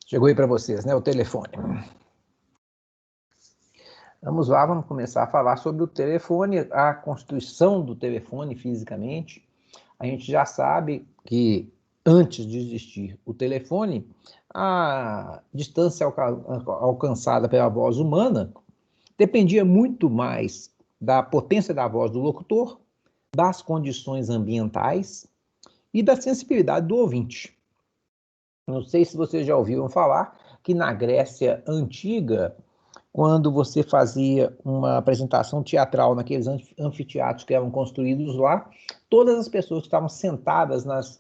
Chegou aí para vocês, né? O telefone. Vamos lá, vamos começar a falar sobre o telefone, a constituição do telefone fisicamente. A gente já sabe que antes de existir o telefone, a distância alcançada pela voz humana dependia muito mais da potência da voz do locutor, das condições ambientais e da sensibilidade do ouvinte. Não sei se vocês já ouviram falar que na Grécia Antiga, quando você fazia uma apresentação teatral naqueles anfiteatros que eram construídos lá, todas as pessoas que estavam sentadas nas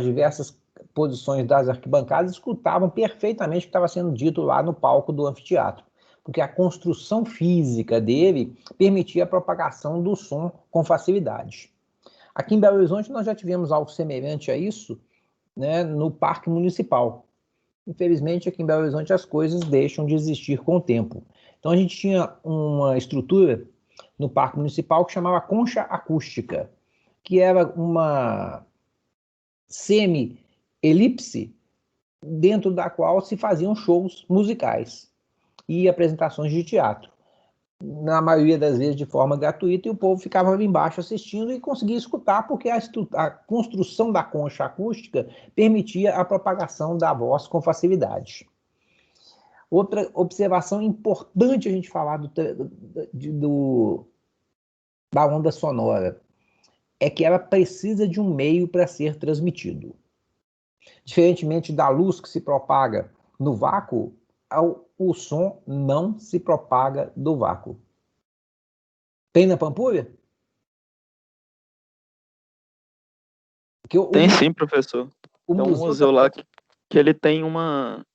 diversas posições das arquibancadas escutavam perfeitamente o que estava sendo dito lá no palco do anfiteatro, porque a construção física dele permitia a propagação do som com facilidade. Aqui em Belo Horizonte nós já tivemos algo semelhante a isso, né, no Parque Municipal. Infelizmente, aqui em Belo Horizonte as coisas deixam de existir com o tempo. Então a gente tinha uma estrutura no Parque Municipal que chamava concha acústica, que era uma semi-elipse dentro da qual se faziam shows musicais e apresentações de teatro. Na maioria das vezes de forma gratuita, e o povo ficava ali embaixo assistindo e conseguia escutar, porque a construção da concha acústica permitia a propagação da voz com facilidade. Outra observação importante a gente falar da onda sonora é que ela precisa de um meio para ser transmitido. Diferentemente da luz que se propaga no vácuo, o som não se propaga do vácuo. Tem na Pampulha? Tem sim, professor. Tem um museu lá que ele tem uma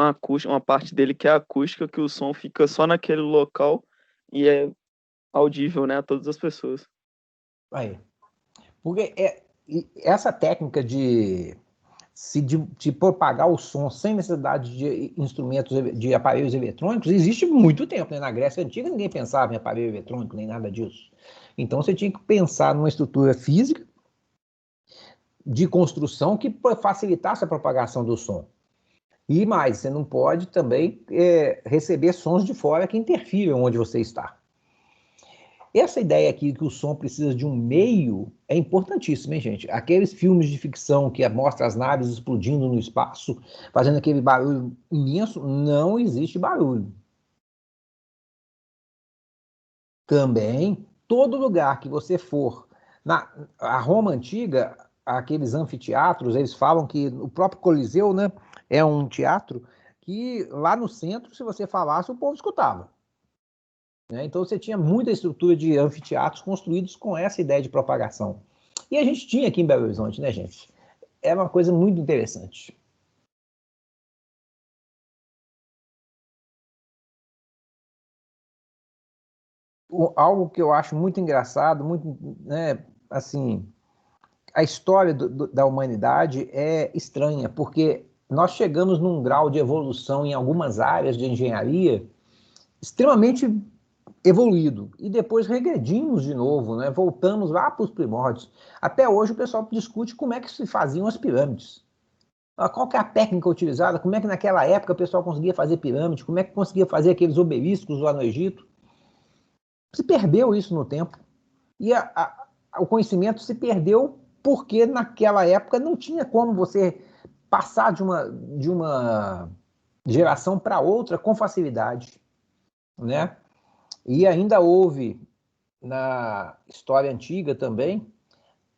acústica, uma parte dele que é acústica, que o som fica só naquele local e é audível, né, a todas as pessoas. Aí. Porque essa técnica de propagar o som sem necessidade de instrumentos, de aparelhos eletrônicos, existe muito tempo, né? Na Grécia Antiga ninguém pensava em aparelho eletrônico, nem nada disso. Então você tinha que pensar numa estrutura física de construção que facilitasse a propagação do som. E mais, você não pode também receber sons de fora que interfiram onde você está. Essa ideia aqui que o som precisa de um meio é importantíssima, hein, gente? Aqueles filmes de ficção que mostram as naves explodindo no espaço, fazendo aquele barulho imenso, não existe barulho. Também, todo lugar que você for, a Roma Antiga, aqueles anfiteatros, eles falam que o próprio Coliseu, né, é um teatro que lá no centro, se você falasse, o povo escutava. Então você tinha muita estrutura de anfiteatros construídos com essa ideia de propagação. E a gente tinha aqui em Belo Horizonte, né, gente? É uma coisa muito interessante. Algo que eu acho muito engraçado, muito, né, assim, a história da humanidade é estranha, porque nós chegamos num grau de evolução em algumas áreas de engenharia extremamente evoluído, e depois regredimos de novo, né? Voltamos lá para os primórdios. Até hoje o pessoal discute como é que se faziam as pirâmides. Qual que é a técnica utilizada, como é que naquela época o pessoal conseguia fazer pirâmide, como é que conseguia fazer aqueles obeliscos lá no Egito. Se perdeu isso no tempo. E o conhecimento se perdeu porque naquela época não tinha como você passar de uma geração para outra com facilidade, né? E ainda houve, na história antiga também,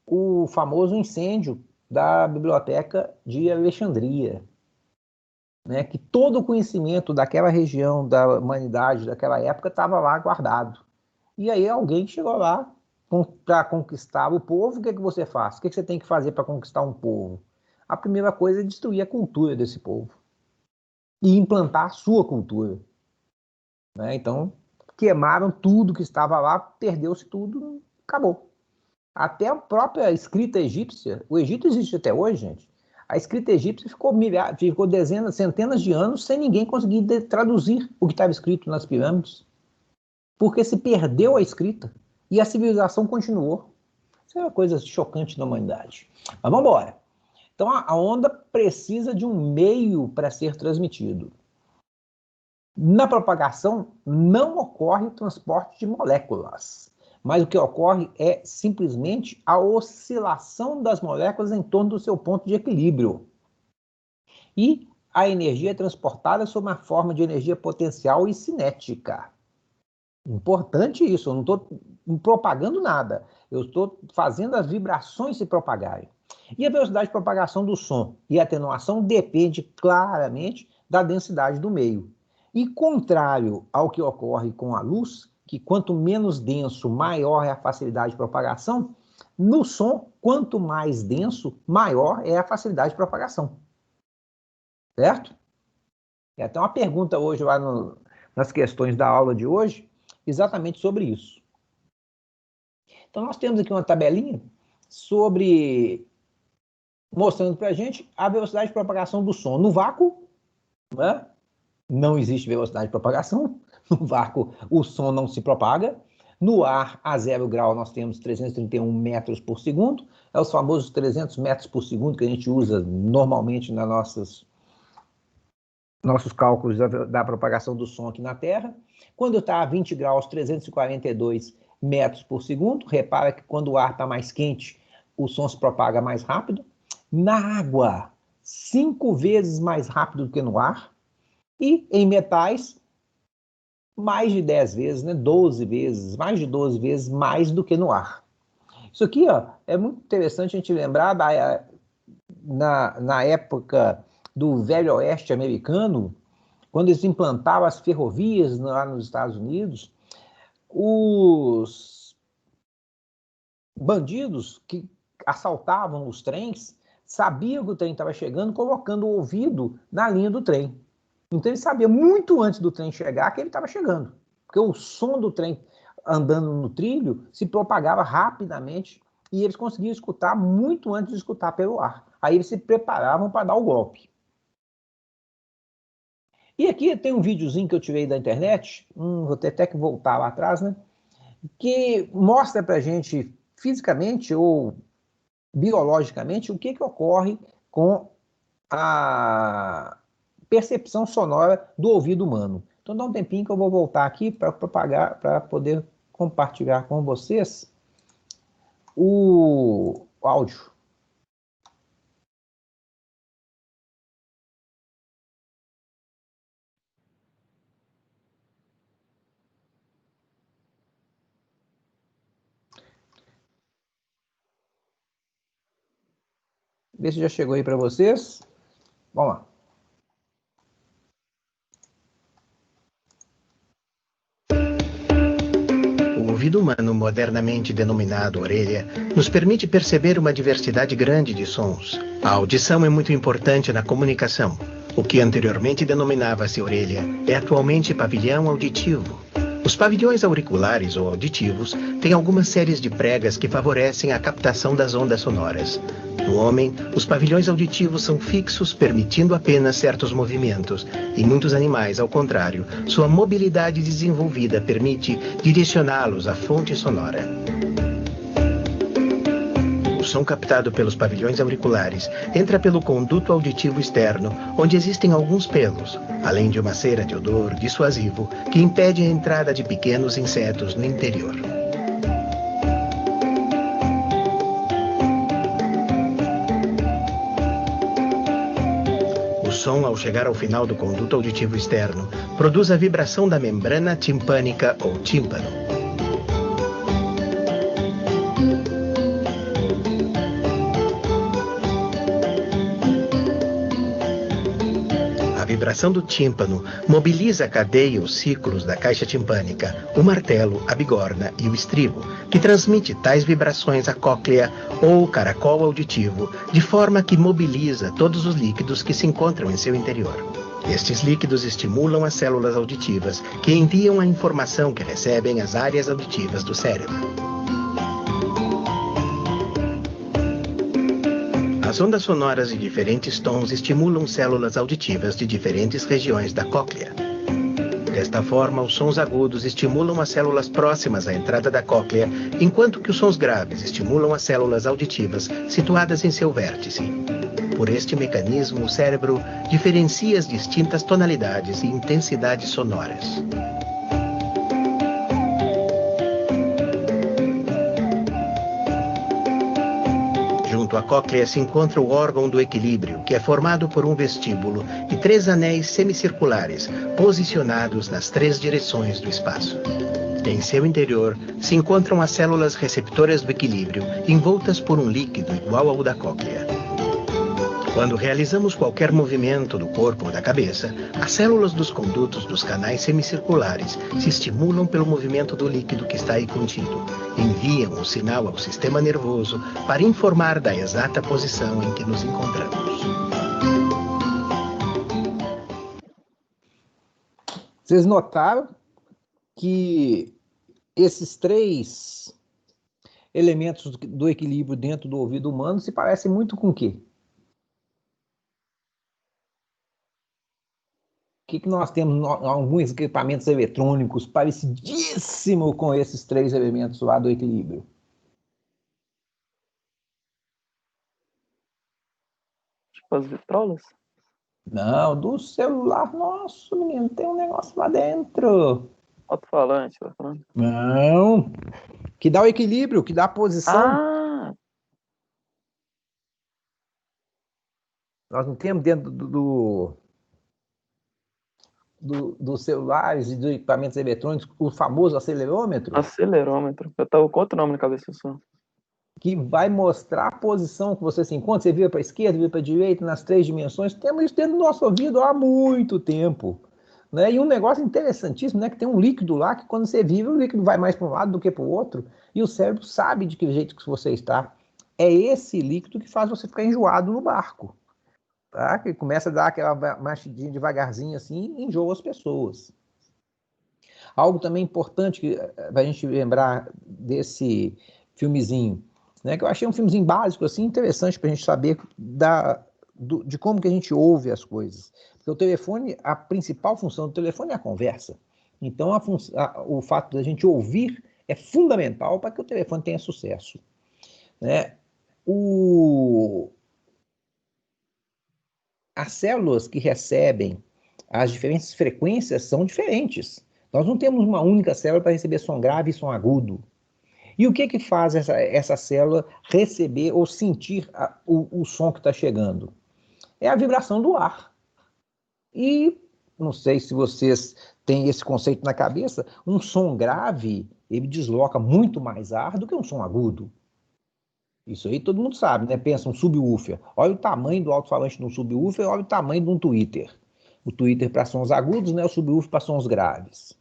o famoso incêndio da Biblioteca de Alexandria, né, que todo o conhecimento daquela região da humanidade daquela época estava lá guardado. E aí alguém chegou lá para conquistar o povo. O que você faz? O que você tem que fazer para conquistar um povo? A primeira coisa é destruir a cultura desse povo e implantar a sua cultura, né? Então, queimaram tudo que estava lá, perdeu-se tudo, acabou. Até a própria escrita egípcia, o Egito existe até hoje, gente. A escrita egípcia ficou dezenas, centenas de anos sem ninguém conseguir traduzir o que estava escrito nas pirâmides, porque se perdeu a escrita e a civilização continuou. Isso é uma coisa chocante da humanidade. Mas vamos embora. Então, a onda precisa de um meio para ser transmitido. Na propagação, não ocorre o transporte de moléculas, mas o que ocorre é simplesmente a oscilação das moléculas em torno do seu ponto de equilíbrio. E a energia é transportada sob uma forma de energia potencial e cinética. Importante isso, eu não estou propagando nada, eu estou fazendo as vibrações se propagarem. E a velocidade de propagação do som e atenuação depende claramente da densidade do meio. E contrário ao que ocorre com a luz, que quanto menos denso, maior é a facilidade de propagação, no som, quanto mais denso, maior é a facilidade de propagação. Certo? E até uma pergunta hoje lá nas questões da aula de hoje, exatamente sobre isso. Então nós temos aqui uma tabelinha mostrando para a gente a velocidade de propagação do som. No vácuo, né? Não existe velocidade de propagação. No vácuo, o som não se propaga. No ar, a 0 grau, nós temos 331 metros por segundo. É os famosos 300 metros por segundo que a gente usa normalmente nas nossos cálculos da propagação do som aqui na Terra. Quando está a 20 graus, 342 metros por segundo. Repara que quando o ar está mais quente, o som se propaga mais rápido. Na água, 5 vezes mais rápido do que no ar. E em metais, mais de 10 vezes, né? 12 vezes, mais de 12 vezes mais do que no ar. Isso aqui, ó, é muito interessante a gente lembrar na época do Velho Oeste americano, quando eles implantavam as ferrovias lá nos Estados Unidos, os bandidos que assaltavam os trens sabiam que o trem estava chegando, colocando o ouvido na linha do trem. Então ele sabia muito antes do trem chegar que ele estava chegando, porque o som do trem andando no trilho se propagava rapidamente e eles conseguiam escutar muito antes de escutar pelo ar. Aí eles se preparavam para dar o golpe. E aqui tem um videozinho que eu tirei da internet, vou ter até que voltar lá atrás, né? Que mostra para a gente fisicamente ou biologicamente o que ocorre com a percepção sonora do ouvido humano. Então dá um tempinho que eu vou voltar aqui para poder compartilhar com vocês o áudio. Vê se já chegou aí para vocês. Vamos lá. O ouvido humano, modernamente denominado orelha, nos permite perceber uma diversidade grande de sons. A audição é muito importante na comunicação. O que anteriormente denominava-se orelha é atualmente pavilhão auditivo. Os pavilhões auriculares ou auditivos têm algumas séries de pregas que favorecem a captação das ondas sonoras. No homem, os pavilhões auditivos são fixos, permitindo apenas certos movimentos. Em muitos animais, ao contrário, sua mobilidade desenvolvida permite direcioná-los à fonte sonora. O som captado pelos pavilhões auriculares entra pelo conduto auditivo externo, onde existem alguns pelos, além de uma cera de odor dissuasivo que impede a entrada de pequenos insetos no interior. O som, ao chegar ao final do conduto auditivo externo, produz a vibração da membrana timpânica ou tímpano. A vibração do tímpano mobiliza a cadeia ou ciclos da caixa timpânica, o martelo, a bigorna e o estribo, que transmite tais vibrações à cóclea ou caracol auditivo, de forma que mobiliza todos os líquidos que se encontram em seu interior. Estes líquidos estimulam as células auditivas, que enviam a informação que recebem às áreas auditivas do cérebro. As ondas sonoras de diferentes tons estimulam células auditivas de diferentes regiões da cóclea. Desta forma, os sons agudos estimulam as células próximas à entrada da cóclea, enquanto que os sons graves estimulam as células auditivas situadas em seu vértice. Por este mecanismo, o cérebro diferencia as distintas tonalidades e intensidades sonoras. Junto à cóclea se encontra o órgão do equilíbrio, que é formado por um vestíbulo e 3 anéis semicirculares, posicionados nas 3 direções do espaço. Em seu interior se encontram as células receptoras do equilíbrio, envoltas por um líquido igual ao da cóclea. Quando realizamos qualquer movimento do corpo ou da cabeça, as células dos condutos dos canais semicirculares se estimulam pelo movimento do líquido que está aí contido. Enviam um sinal ao sistema nervoso para informar da exata posição em que nos encontramos. Vocês notaram que esses 3 elementos do equilíbrio dentro do ouvido humano se parecem muito com o quê? Que nós temos alguns equipamentos eletrônicos parecidíssimos com esses 3 elementos lá do equilíbrio. Tipo as vitrolas? Não, do celular. Nossa, menino, tem um negócio lá dentro. Alto-falante, tá falando? Não, que dá o equilíbrio, que dá a posição. Ah! Nós não temos dentro dos celulares e dos equipamentos eletrônicos o famoso acelerômetro? Acelerômetro. Eu tava com outro nome na cabeça só. Que vai mostrar a posição que você se encontra. Você vira para a esquerda, vira para a direita, nas 3 dimensões. Temos isso dentro do nosso ouvido há muito tempo. Né? E um negócio interessantíssimo, né? Que tem um líquido lá que quando você vibra, o líquido vai mais para um lado do que para o outro. E o cérebro sabe de que jeito que você está. É esse líquido que faz você ficar enjoado no barco. Tá? Que começa a dar aquela marchidinha devagarzinho assim e enjoa as pessoas. Algo também importante para a gente lembrar desse filmezinho, né, que eu achei um filmezinho básico, assim, interessante para a gente saber de como que a gente ouve as coisas. Porque o telefone, a principal função do telefone é a conversa. Então, o fato da gente ouvir é fundamental para que o telefone tenha sucesso. Né? As células que recebem as diferentes frequências são diferentes. Nós não temos uma única célula para receber som grave e som agudo. E o que faz essa célula receber ou sentir o som que está chegando? É a vibração do ar. E, não sei se vocês têm esse conceito na cabeça, um som grave, ele desloca muito mais ar do que um som agudo. Isso aí todo mundo sabe, né? Pensa, um subwoofer. Olha o tamanho do alto-falante de um subwoofer, olha o tamanho de um tweeter. O tweeter para sons agudos, né? O subwoofer para sons graves.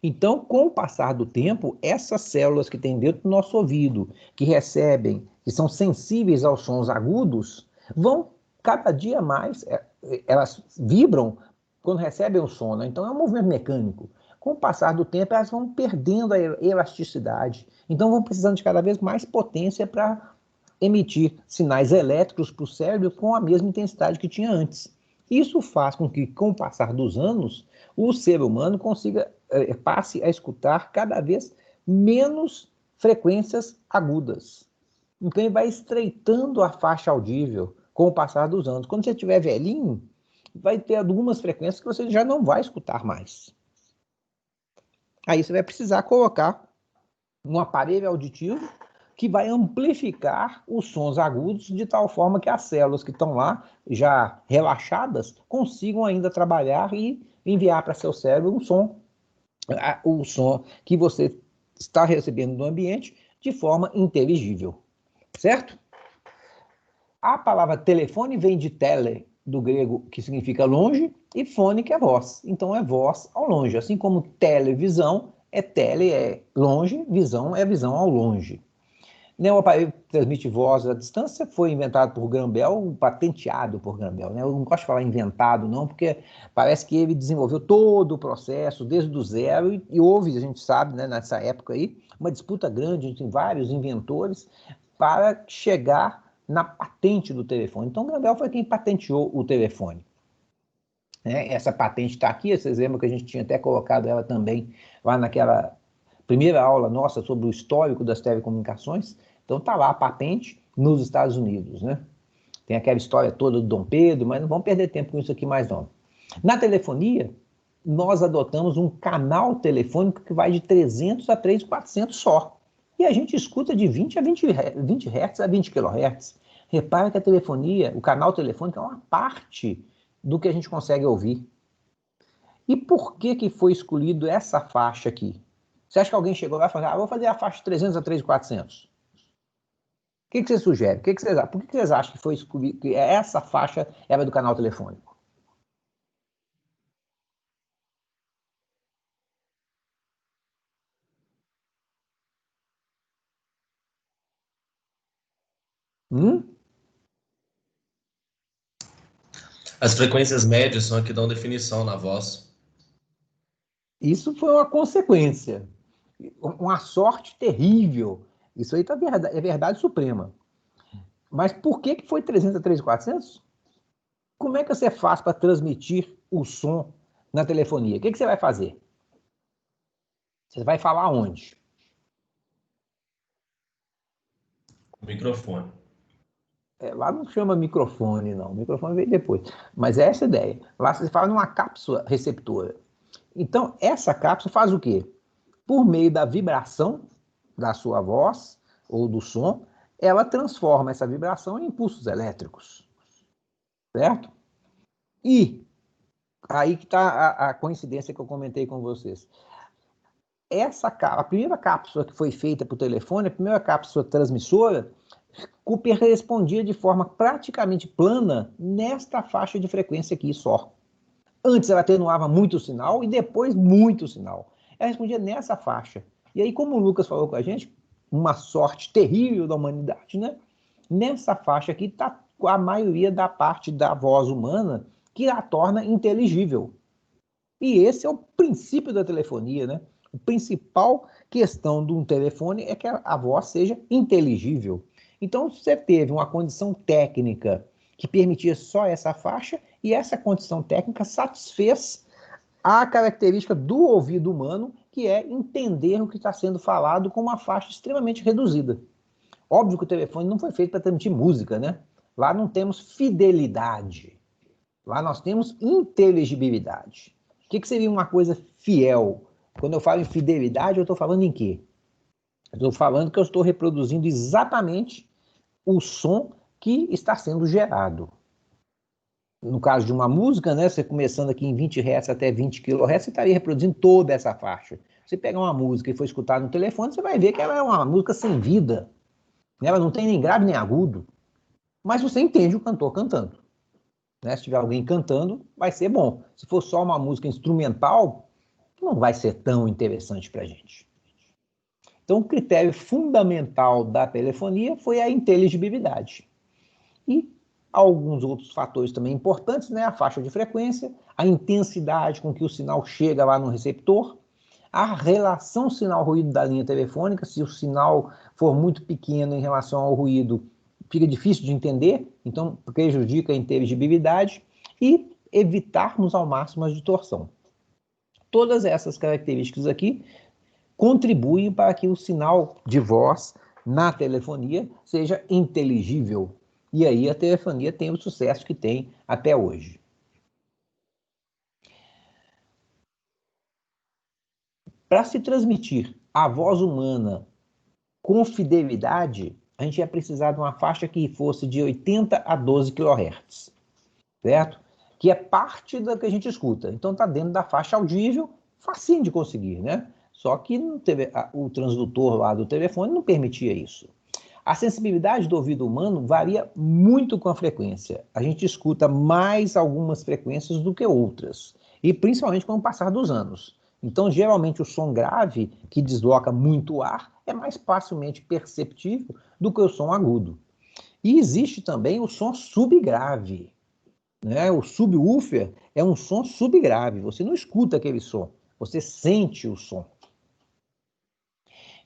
Então, com o passar do tempo, essas células que tem dentro do nosso ouvido, que recebem, que são sensíveis aos sons agudos, vão cada dia mais, elas vibram quando recebem o som, né? Então é um movimento mecânico. Com o passar do tempo, elas vão perdendo a elasticidade. Então vão precisando de cada vez mais potência para emitir sinais elétricos para o cérebro com a mesma intensidade que tinha antes. Isso faz com que, com o passar dos anos, o ser humano passe a escutar cada vez menos frequências agudas. Então ele vai estreitando a faixa audível com o passar dos anos. Quando você estiver velhinho, vai ter algumas frequências que você já não vai escutar mais. Aí você vai precisar colocar um aparelho auditivo que vai amplificar os sons agudos de tal forma que as células que estão lá, já relaxadas, consigam ainda trabalhar e enviar para seu cérebro o som que você está recebendo do ambiente de forma inteligível. Certo? A palavra telefone vem de tele, do grego, que significa longe, e fone, que é voz. Então é voz ao longe. Assim como televisão é tele, é longe, visão é visão ao longe. O aparelho que transmite voz à distância foi inventado por Graham Bell, patenteado por Graham Bell. Eu não gosto de falar inventado, não, porque parece que ele desenvolveu todo o processo desde o zero e houve, a gente sabe, né, nessa época aí, uma disputa grande entre vários inventores para chegar na patente do telefone. Então, Graham Bell foi quem patenteou o telefone. Essa patente está aqui, vocês lembram que a gente tinha até colocado ela também lá naquela primeira aula nossa sobre o histórico das telecomunicações. Então está lá a patente nos Estados Unidos, né? Tem aquela história toda do Dom Pedro, mas não vamos perder tempo com isso aqui mais não. Na telefonia, nós adotamos um canal telefônico que vai de 300 a 3.400 só. E a gente escuta de 20 Hz a 20 kHz. Repara que a telefonia, o canal telefônico é uma parte do que a gente consegue ouvir. E por que foi escolhido essa faixa aqui? Você acha que alguém chegou lá e falou, vou fazer a faixa de 300 a 3.400? O que você sugere? Por que vocês acham que foi escolhido, que essa faixa era do canal telefônico? As frequências médias são a que dão definição na voz. Isso foi uma consequência. Uma sorte terrível. Isso aí é verdade suprema. Mas por que foi 300 a 3.400? Como é que você faz para transmitir o som na telefonia? O que você vai fazer? Você vai falar onde? Microfone. Lá não chama microfone, não. O microfone veio depois. Mas é essa a ideia. Lá você fala numa cápsula receptora. Então, essa cápsula faz o quê? Por meio da vibração da sua voz ou do som, ela transforma essa vibração em impulsos elétricos. Certo? E aí que está a coincidência que eu comentei com vocês. A primeira cápsula que foi feita para o telefone, a primeira cápsula transmissora, Cooper respondia de forma praticamente plana nesta faixa de frequência aqui só. Antes ela atenuava muito o sinal e depois muito o sinal. Ela respondia nessa faixa. E aí, como o Lucas falou com a gente, uma sorte terrível da humanidade, né? Nessa faixa aqui está a maioria da parte da voz humana que a torna inteligível. E esse é o princípio da telefonia, né? A principal questão de um telefone é que a voz seja inteligível. Então, você teve uma condição técnica que permitia só essa faixa, e essa condição técnica satisfez a característica do ouvido humano, que é entender o que está sendo falado com uma faixa extremamente reduzida. Óbvio que o telefone não foi feito para transmitir música, né? Lá não temos fidelidade. Lá nós temos inteligibilidade. O que seria uma coisa fiel? Quando eu falo em fidelidade, eu estou falando em quê? Eu estou falando que eu estou reproduzindo exatamente o som que está sendo gerado. No caso de uma música, né, você começando aqui em 20 Hz até 20 kHz, você estaria reproduzindo toda essa faixa. Você pegar uma música e for escutar no telefone, você vai ver que ela é uma música sem vida. Ela não tem nem grave nem agudo. Mas você entende o cantor cantando. Né? Se tiver alguém cantando, vai ser bom. Se for só uma música instrumental, não vai ser tão interessante para a gente. Então, o critério fundamental da telefonia foi a inteligibilidade. E alguns outros fatores também importantes, né? A faixa de frequência, a intensidade com que o sinal chega lá no receptor, a relação sinal-ruído da linha telefônica, se o sinal for muito pequeno em relação ao ruído, fica difícil de entender, então prejudica a inteligibilidade, e evitarmos ao máximo a distorção. Todas essas características aqui contribuem para que o sinal de voz na telefonia seja inteligível. E aí a telefonia tem o sucesso que tem até hoje. Para se transmitir a voz humana com fidelidade, a gente ia precisar de uma faixa que fosse de 80 a 12 kHz, certo? Que é parte da que a gente escuta. Então está dentro da faixa audível, facinho de conseguir, né? Só que o transdutor lá do telefone não permitia isso. A sensibilidade do ouvido humano varia muito com a frequência. A gente escuta mais algumas frequências do que outras, e principalmente com o passar dos anos. Então, geralmente, o som grave, que desloca muito ar, é mais facilmente perceptível do que o som agudo. E existe também o som subgrave. Né? O subwoofer é um som subgrave. Você não escuta aquele som, você sente o som.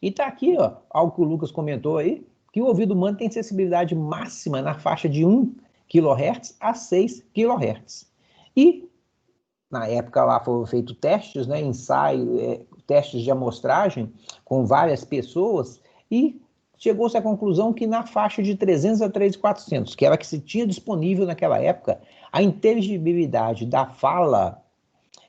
E está aqui, ó, algo que o Lucas comentou aí, que o ouvido humano tem sensibilidade máxima na faixa de 1 kHz a 6 kHz. E, na época lá foram feitos testes, né, testes de amostragem com várias pessoas, e chegou-se à conclusão que na faixa de 300 a 3.400, que era a que se tinha disponível naquela época, a inteligibilidade da fala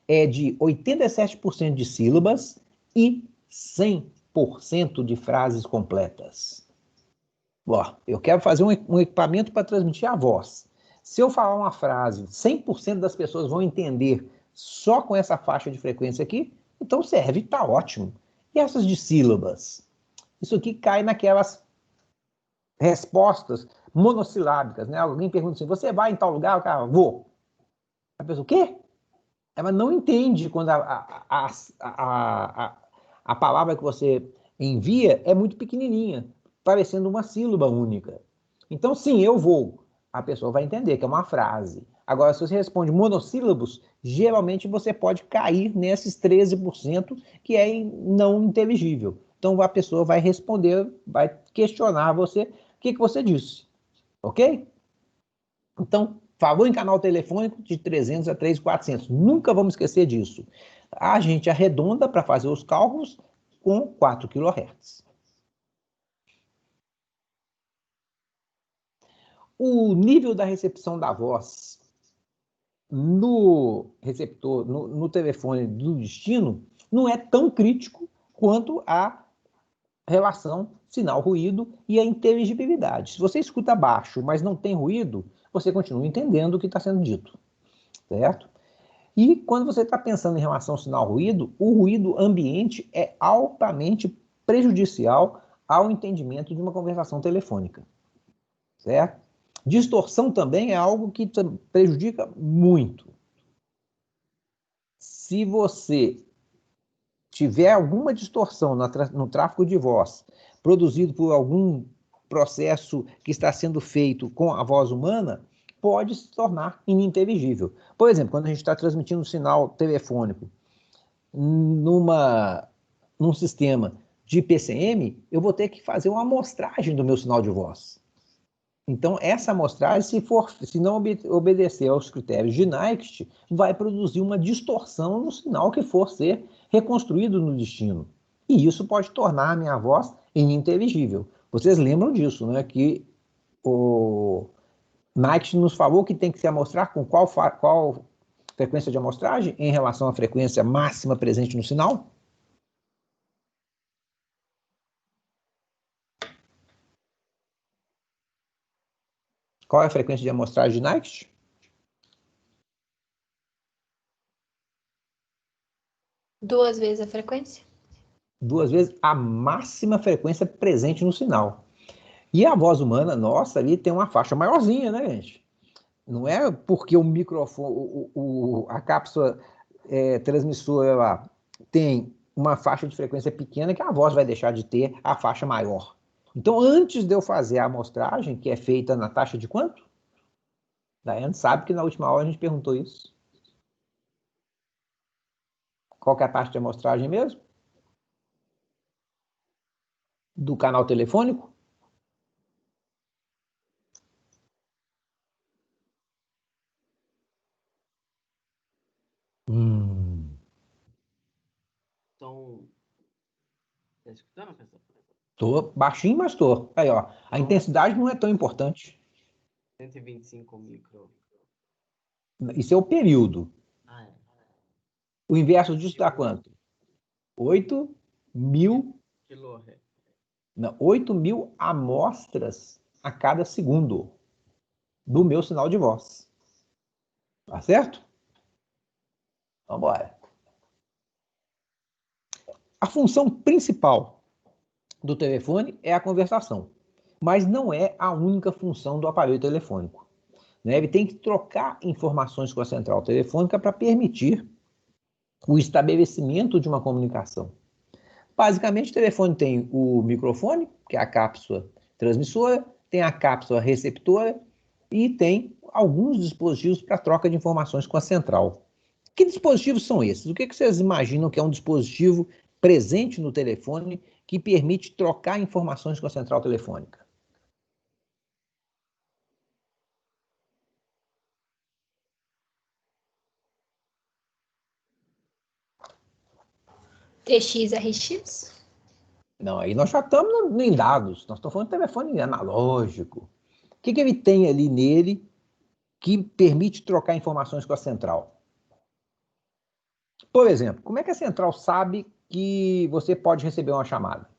é de 87% de sílabas e 100% de frases completas. Ó, eu quero fazer um equipamento para transmitir a voz. Se eu falar uma frase, 100% das pessoas vão entender só com essa faixa de frequência aqui, então serve, está ótimo. E essas de sílabas? Isso aqui cai naquelas respostas monossilábicas, né? Alguém pergunta assim, você vai em tal lugar? O cara, vou. A pessoa, o quê? Ela não entende quando a palavra que você envia é muito pequenininha, parecendo uma sílaba única. Então, sim, eu vou. A pessoa vai entender que é uma frase. Agora, se você responde monossílabos, geralmente você pode cair nesses 13% que é não inteligível. Então, a pessoa vai responder, vai questionar você o que você disse. Ok? Então, falou em canal telefônico de 300 a 3.400. Nunca vamos esquecer disso. A gente arredonda para fazer os cálculos com 4 kHz. O nível da recepção da voz no receptor, no telefone do destino, não é tão crítico quanto a relação sinal-ruído e a inteligibilidade. Se você escuta baixo, mas não tem ruído, você continua entendendo o que está sendo dito, certo? E quando você está pensando em relação ao sinal-ruído, o ruído ambiente é altamente prejudicial ao entendimento de uma conversação telefônica, certo? Distorção também é algo que prejudica muito. Se você tiver alguma distorção no tráfego de voz, produzido por algum processo que está sendo feito com a voz humana, pode se tornar ininteligível. Por exemplo, quando a gente está transmitindo um sinal telefônico num sistema de PCM, eu vou ter que fazer uma amostragem do meu sinal de voz. Então, essa amostragem, se não obedecer aos critérios de Nyquist, vai produzir uma distorção no sinal que for ser reconstruído no destino. E isso pode tornar a minha voz ininteligível. Vocês lembram disso, né? Que o Nyquist nos falou que tem que se amostrar com qual frequência de amostragem em relação à frequência máxima presente no sinal? Qual é a frequência de amostragem de Nyquist? 2 vezes a frequência? 2 vezes a máxima frequência presente no sinal. E a voz humana, nossa, ali tem uma faixa maiorzinha, né, gente? Não é porque o microfone, a cápsula transmissora lá tem uma faixa de frequência pequena que a voz vai deixar de ter a faixa maior. Então, antes de eu fazer a amostragem, que é feita na taxa de quanto? Daiane sabe que na última aula a gente perguntou isso. Qual que é a taxa de amostragem mesmo? Do canal telefônico? Então, tá escutando, pessoal? Tô baixinho, mas tô. Aí, ó, a intensidade não é tão importante. 125 micro. Isso é o período. Ah, é. O inverso disso dá quanto? 8.000, Kilohertz. não, 8.000 amostras a cada segundo do meu sinal de voz. Tá certo? Vamos embora. A função principal do telefone é a conversação, mas não é a única função do aparelho telefônico, né? Ele tem que trocar informações com a central telefônica para permitir o estabelecimento de uma comunicação. Basicamente, o telefone tem o microfone, que é a cápsula transmissora, tem a cápsula receptora e tem alguns dispositivos para troca de informações com a central. Que dispositivos são esses? O que vocês imaginam que é um dispositivo presente no telefone que permite trocar informações com a central telefônica? TX, RX? Não, aí nós já estamos em dados, nós estamos falando de telefone analógico. O que ele tem ali nele que permite trocar informações com a central? Por exemplo, como é que a central sabe que você pode receber uma chamada?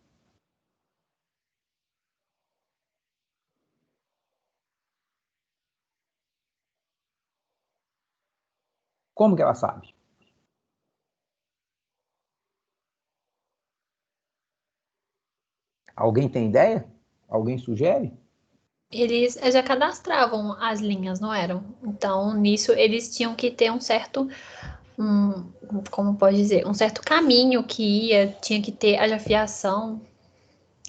Como que ela sabe? Alguém tem ideia? Alguém sugere? Eles já cadastravam as linhas, não eram? Então, nisso, eles tinham que ter um certo, como pode dizer, um certo caminho que tinha que ter a afiação.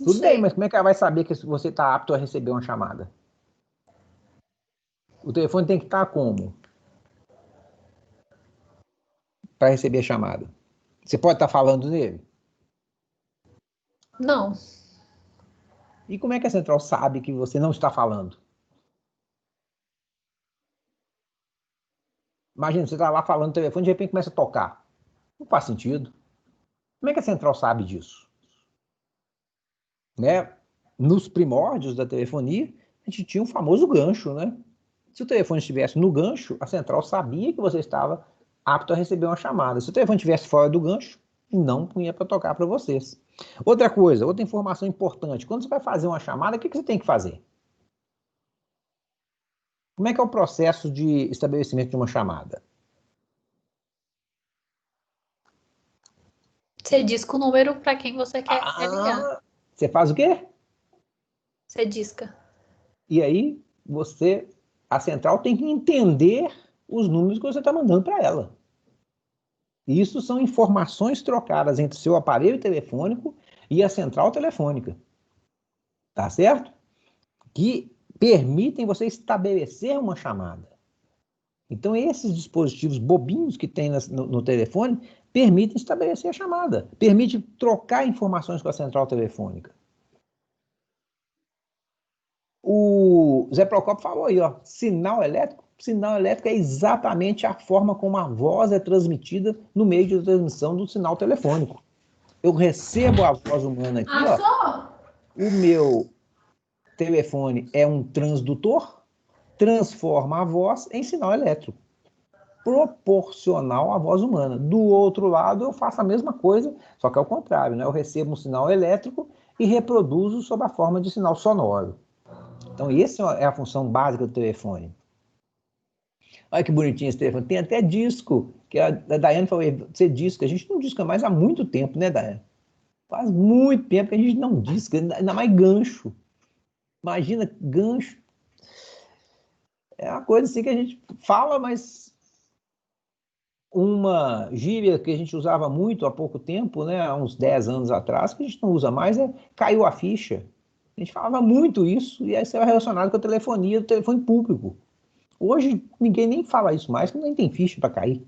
Não Tudo bem, sei. mas como é que ela vai saber que você está apto a receber uma chamada? O telefone tem que estar como? Para receber a chamada. Você pode estar falando nele? Não. E como é que a central sabe que você não está falando? Imagina, você está lá falando no telefone, de repente começa a tocar. Não faz sentido. Como é que a central sabe disso? Né? Nos primórdios da telefonia, a gente tinha um famoso gancho, né? Se o telefone estivesse no gancho, a central sabia que você estava apto a receber uma chamada. Se o telefone estivesse fora do gancho, não punha para tocar para vocês. Outra coisa, outra informação importante. Quando você vai fazer uma chamada, o que você tem que fazer? Como é que é o processo de estabelecimento de uma chamada? Você disca o número para quem você quer ligar. Você faz o quê? Você disca. E aí, a central tem que entender os números que você está mandando para ela. Isso são informações trocadas entre seu aparelho telefônico e a central telefônica. Tá certo? Que permitem você estabelecer uma chamada. Então, esses dispositivos bobinhos que tem no telefone permitem estabelecer a chamada, permite trocar informações com a central telefônica. O Zé Procopio falou aí, ó, sinal elétrico. Sinal elétrico é exatamente a forma como a voz é transmitida no meio de transmissão do sinal telefônico. Eu recebo a voz humana aqui, ó. O meu telefone é um transdutor, transforma a voz em sinal elétrico, proporcional à voz humana. Do outro lado, eu faço a mesma coisa, só que é o contrário, né? Eu recebo um sinal elétrico e reproduzo sob a forma de sinal sonoro. Então, essa é a função básica do telefone. Olha que bonitinho esse telefone. Tem até disco, que a Daiane falou, você disca. A gente não disca mais há muito tempo, né, Daiane? Faz muito tempo que a gente não disca, ainda mais gancho. Imagina, gancho. É uma coisa assim que a gente fala, mas uma gíria que a gente usava muito há pouco tempo, né, há uns 10 anos atrás, que a gente não usa mais, caiu a ficha. A gente falava muito isso, e aí isso era relacionado com a telefonia do telefone público. Hoje, ninguém nem fala isso mais, porque nem tem ficha para cair.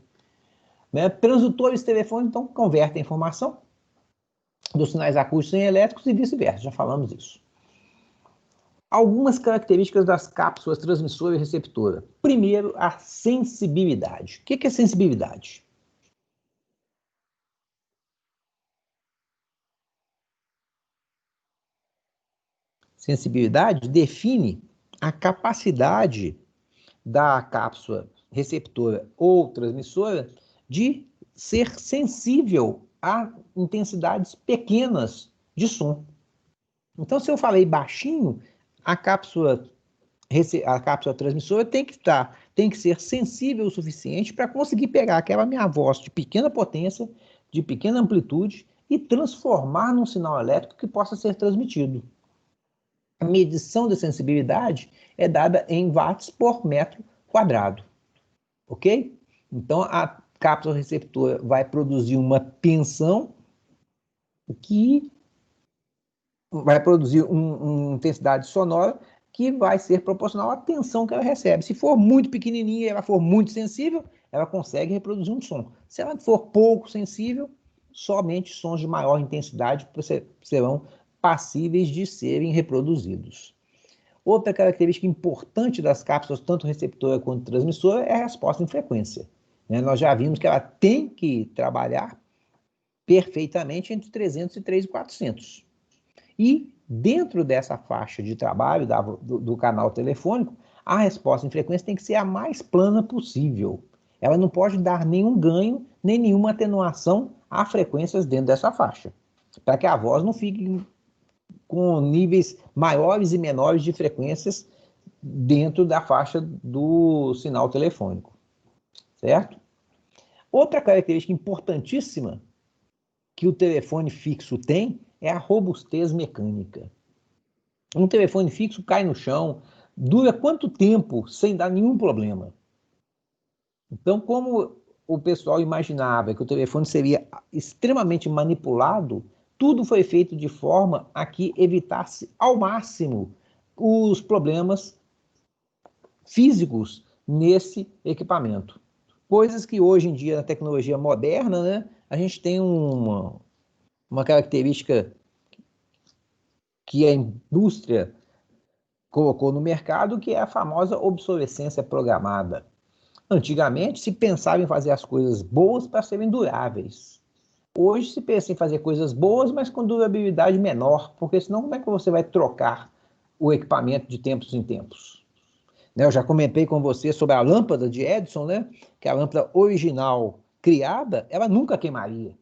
Né? Transdutores de telefone, então, convertem a informação dos sinais acústicos em elétricos e vice-versa, já falamos isso. Algumas características das cápsulas transmissora e receptora. Primeiro, a sensibilidade. O que é sensibilidade? Sensibilidade define a capacidade da cápsula receptora ou transmissora de ser sensível a intensidades pequenas de som. Então, se eu falei baixinho, a cápsula transmissora tem que ser sensível o suficiente para conseguir pegar aquela minha voz de pequena potência, de pequena amplitude e transformar num sinal elétrico que possa ser transmitido. A medição da sensibilidade é dada em watts por metro quadrado, ok? Então, a cápsula receptora vai produzir uma tensão que vai produzir uma intensidade sonora que vai ser proporcional à tensão que ela recebe. Se for muito pequenininha e ela for muito sensível, ela consegue reproduzir um som. Se ela for pouco sensível, somente sons de maior intensidade serão passíveis de serem reproduzidos. Outra característica importante das cápsulas, tanto receptora quanto transmissora, é a resposta em frequência. Nós já vimos que ela tem que trabalhar perfeitamente entre 300 e 3.400. E dentro dessa faixa de trabalho do canal telefônico, a resposta em frequência tem que ser a mais plana possível. Ela não pode dar nenhum ganho, nem nenhuma atenuação a frequências dentro dessa faixa, para que a voz não fique com níveis maiores e menores de frequências dentro da faixa do sinal telefônico, certo? Outra característica importantíssima que o telefone fixo tem é a robustez mecânica. Um telefone fixo cai no chão, dura quanto tempo sem dar nenhum problema? Então, como o pessoal imaginava que o telefone seria extremamente manipulado, tudo foi feito de forma a que evitasse ao máximo os problemas físicos nesse equipamento. Coisas que hoje em dia, na tecnologia moderna, né, a gente tem uma característica que a indústria colocou no mercado, que é a famosa obsolescência programada. Antigamente, se pensava em fazer as coisas boas para serem duráveis. Hoje se pensa em fazer coisas boas, mas com durabilidade menor, porque senão como é que você vai trocar o equipamento de tempos em tempos? Eu já comentei com você sobre a lâmpada de Edison, né? Que a lâmpada original criada, ela nunca queimaria.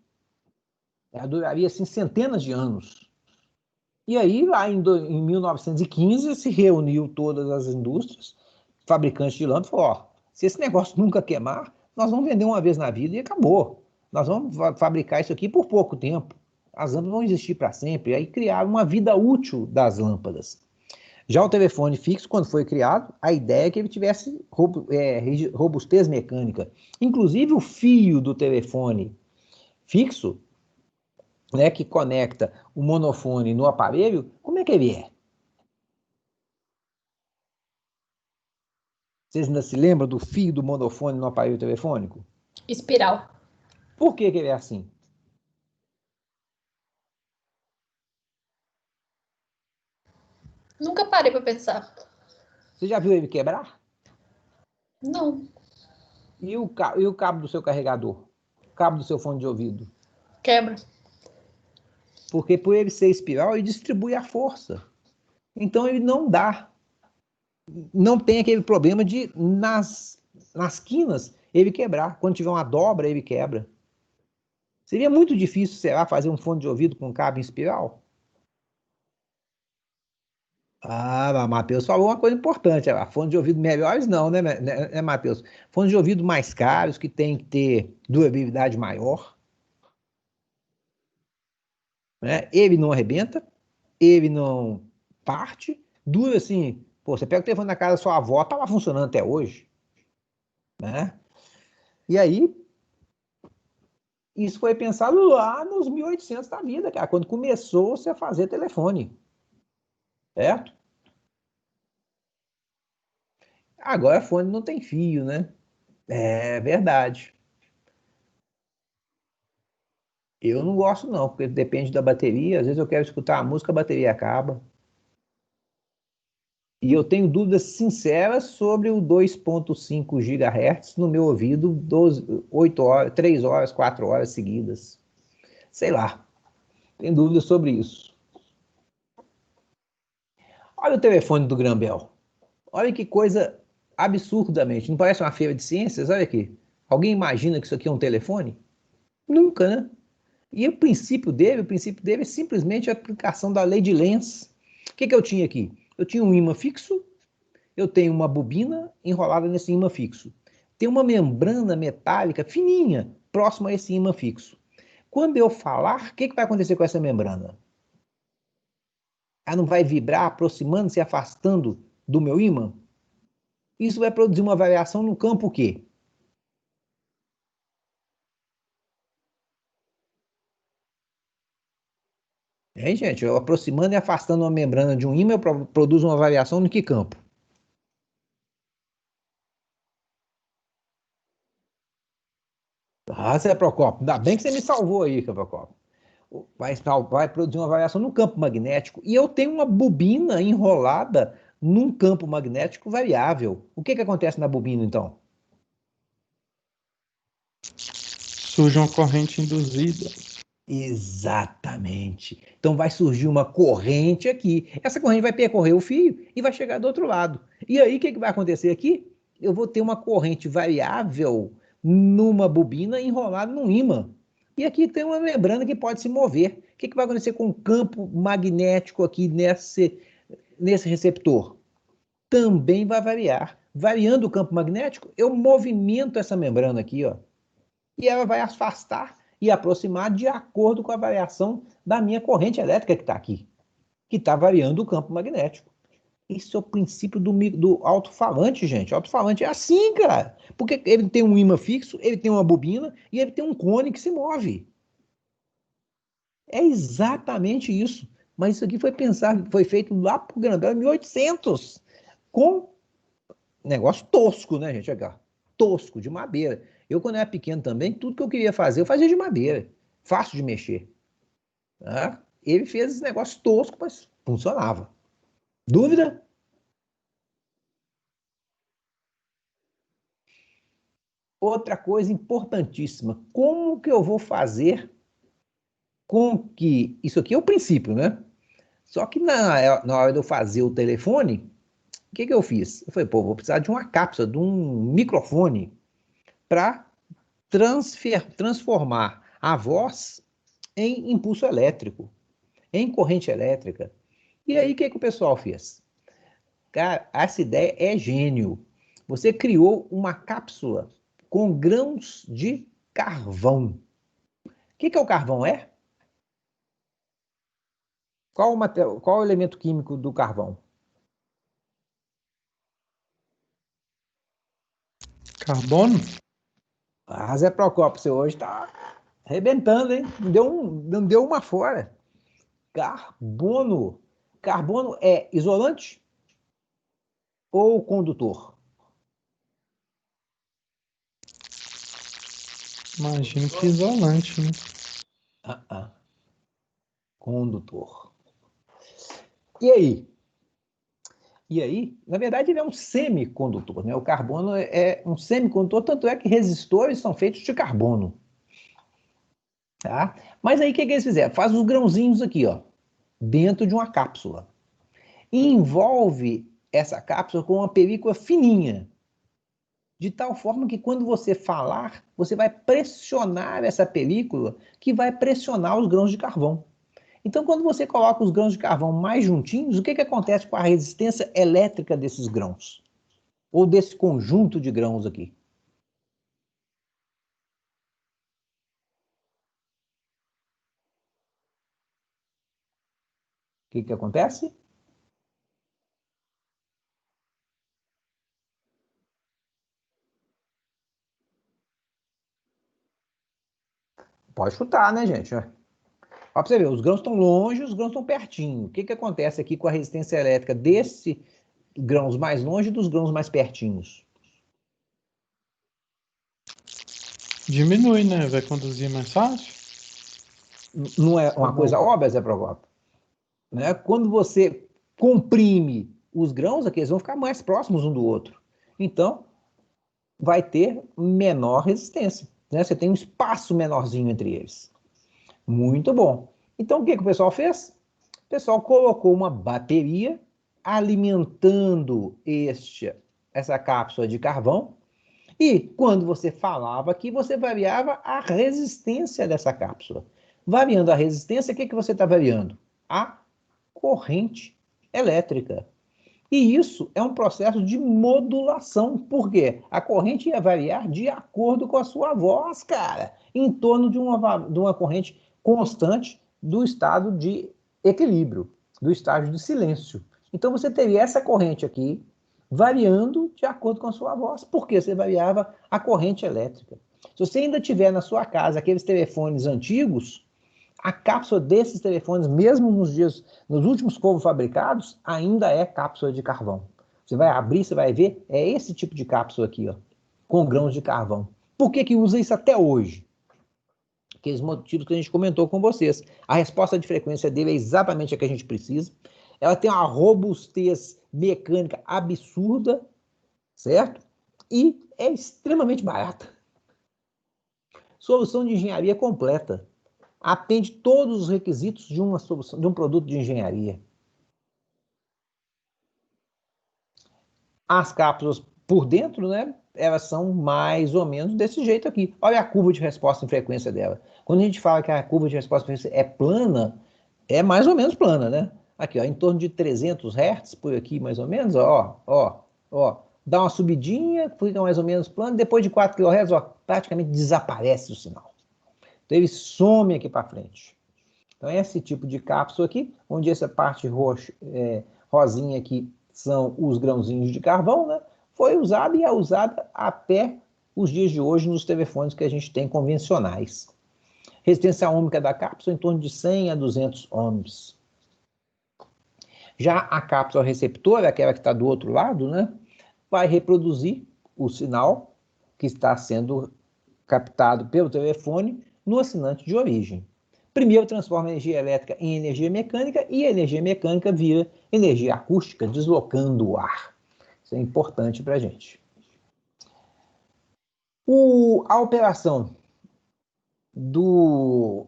Ela duraria assim, centenas de anos. E aí, lá em 1915, se reuniu todas as indústrias, fabricantes de lâmpadas, e falou, ó, se esse negócio nunca queimar, nós vamos vender uma vez na vida e acabou. Nós vamos fabricar isso aqui por pouco tempo. As lâmpadas vão existir para sempre. E aí criaram uma vida útil das lâmpadas. Já o telefone fixo, quando foi criado, a ideia é que ele tivesse robustez mecânica. Inclusive, o fio do telefone fixo, né, que conecta o monofone no aparelho, como é que ele é? Vocês ainda se lembram do fio do monofone no aparelho telefônico? Espiral. Por que ele é assim? Nunca parei para pensar. Você já viu ele quebrar? Não. E o cabo do seu carregador? O cabo do seu fone de ouvido? Quebra. Porque por ele ser espiral, ele distribui a força. Então ele não dá. Não tem aquele problema de, nas quinas, ele quebrar. Quando tiver uma dobra, ele quebra. Seria muito difícil, sei lá, fazer um fone de ouvido com cabo em espiral? Ah, Matheus falou uma coisa importante. Fone de ouvido melhores não, né, Matheus? Fone de ouvido mais caros, que tem que ter durabilidade maior. Né? Ele não arrebenta, ele não parte, dura assim. Pô, você pega o telefone na casa da sua avó, tá lá funcionando até hoje. Né? E aí, isso foi pensado lá nos 1800 da vida, cara, quando começou-se a fazer telefone. Certo? Agora fone não tem fio, né? É verdade. Eu não gosto não, porque depende da bateria. Às vezes eu quero escutar a música, a bateria acaba. E eu tenho dúvidas sinceras sobre o 2.5 GHz no meu ouvido 8 horas, 3 horas, 4 horas seguidas. Sei lá. Tenho dúvidas sobre isso. Olha o telefone do Grambel. Olha que coisa absurdamente. Não parece uma feira de ciências? Olha aqui. Alguém imagina que isso aqui é um telefone? Nunca, né? E o princípio dele é simplesmente a aplicação da lei de Lenz. O que eu tinha aqui? Eu tinha um ímã fixo, eu tenho uma bobina enrolada nesse ímã fixo. Tem uma membrana metálica fininha próxima a esse ímã fixo. Quando eu falar, o que vai acontecer com essa membrana? Ela não vai vibrar aproximando-se e afastando do meu ímã? Isso vai produzir uma variação no campo o quê? Gente, eu aproximando e afastando uma membrana de um ímã, eu produzo uma variação no que campo? Ah, Zé Procopio, ainda bem que você me salvou aí, Zé Procopio. Vai produzir uma variação no campo magnético. E eu tenho uma bobina enrolada num campo magnético variável. O que acontece na bobina, então? Surge uma corrente induzida. Exatamente. Então vai surgir uma corrente aqui. Essa corrente vai percorrer o fio e vai chegar do outro lado. E aí o que vai acontecer aqui? Eu vou ter uma corrente variável numa bobina enrolada num ímã. E aqui tem uma membrana que pode se mover. O que vai acontecer com o campo magnético aqui nesse receptor? Também vai variar. Variando o campo magnético, eu movimento essa membrana aqui, ó, e ela vai afastar e aproximar de acordo com a variação da minha corrente elétrica que está aqui, que está variando o campo magnético. Esse é o princípio do alto-falante, gente. O alto-falante é assim, cara. Porque ele tem um ímã fixo, ele tem uma bobina e ele tem um cone que se move. É exatamente isso. Mas isso aqui foi feito lá por Grandel em 1800, com negócio tosco, né, gente? Aqui, ó, tosco, de madeira. Eu, quando era pequeno também, tudo que eu queria fazer, eu fazia de madeira. Fácil de mexer. Tá? Ele fez esse negócio tosco, mas funcionava. Dúvida? Outra coisa importantíssima. Como que eu vou fazer com que... Isso aqui é o princípio, né? Só que na hora de eu fazer o telefone, o que eu fiz? Eu falei, pô, vou precisar de uma cápsula, de um microfone para transformar a voz em impulso elétrico, em corrente elétrica. E aí, o que o pessoal fez? Cara, essa ideia é gênio. Você criou uma cápsula com grãos de carvão. O que o carvão é? Qual o elemento químico do carvão? Carbono? Ah, Zé Procópio, você hoje está arrebentando, hein? Não deu uma fora. Carbono. Carbono é isolante ou condutor? Imagino que isolante, né? Condutor. E aí? E aí, na verdade, ele é um semicondutor, né? O carbono é um semicondutor, tanto é que resistores são feitos de carbono. Tá? Mas aí o que eles fizeram? Faz os grãozinhos aqui, ó, dentro de uma cápsula. E envolve essa cápsula com uma película fininha, de tal forma que quando você falar, você vai pressionar essa película, que vai pressionar os grãos de carvão. Então, quando você coloca os grãos de carvão mais juntinhos, o que acontece com a resistência elétrica desses grãos? Ou desse conjunto de grãos aqui? O que acontece? Pode chutar, né, gente? Ó, pra você ver, os grãos estão longe, os grãos estão pertinho. O que acontece aqui com a resistência elétrica desse grãos mais longe e dos grãos mais pertinhos? Diminui, né? Vai conduzir mais fácil? Não é uma coisa óbvia, Zé Procópio? Né? Quando você comprime os grãos, aqui eles vão ficar mais próximos um do outro. Então, vai ter menor resistência. Né? Você tem um espaço menorzinho entre eles. Muito bom. Então, o que o pessoal fez? O pessoal colocou uma bateria alimentando essa cápsula de carvão, e quando você falava aqui, você variava a resistência dessa cápsula. Variando a resistência, o que você está variando? A corrente elétrica. E isso é um processo de modulação. Por quê? A corrente ia variar de acordo com a sua voz, cara, em torno de uma corrente constante do estado de equilíbrio, do estágio de silêncio. Então você teria essa corrente aqui variando de acordo com a sua voz, porque você variava a corrente elétrica. Se você ainda tiver na sua casa aqueles telefones antigos, a cápsula desses telefones, mesmo nos últimos covos fabricados, ainda é cápsula de carvão. Você vai abrir, você vai ver, é esse tipo de cápsula aqui, ó, com grãos de carvão. Por que usa isso até hoje? Aqueles motivos que a gente comentou com vocês. A resposta de frequência dele é exatamente a que a gente precisa. Ela tem uma robustez mecânica absurda, certo? E é extremamente barata. Solução de engenharia completa. atende todos os requisitos de uma solução, de um produto de engenharia. As cápsulas por dentro, né, elas são mais ou menos desse jeito aqui. Olha a curva de resposta em frequência dela. Quando a gente fala que a curva de resposta em frequência é plana, é mais ou menos plana, né? Aqui, ó, em torno de 300 Hz, por aqui mais ou menos, ó. Dá uma subidinha, fica mais ou menos plano, depois de 4 kHz, ó, praticamente desaparece o sinal. Então ele some aqui para frente. Então esse tipo de cápsula aqui, onde essa parte rosinha aqui são os grãozinhos de carvão, né? Foi usada e é usada até os dias de hoje nos telefones que a gente tem convencionais. Resistência ohmica da cápsula em torno de 100 a 200 ohms. Já a cápsula receptora, aquela que está do outro lado, né, vai reproduzir o sinal que está sendo captado pelo telefone no assinante de origem. Primeiro transforma a energia elétrica em energia mecânica e a energia mecânica vira energia acústica, deslocando o ar. Isso é importante para a gente. A operação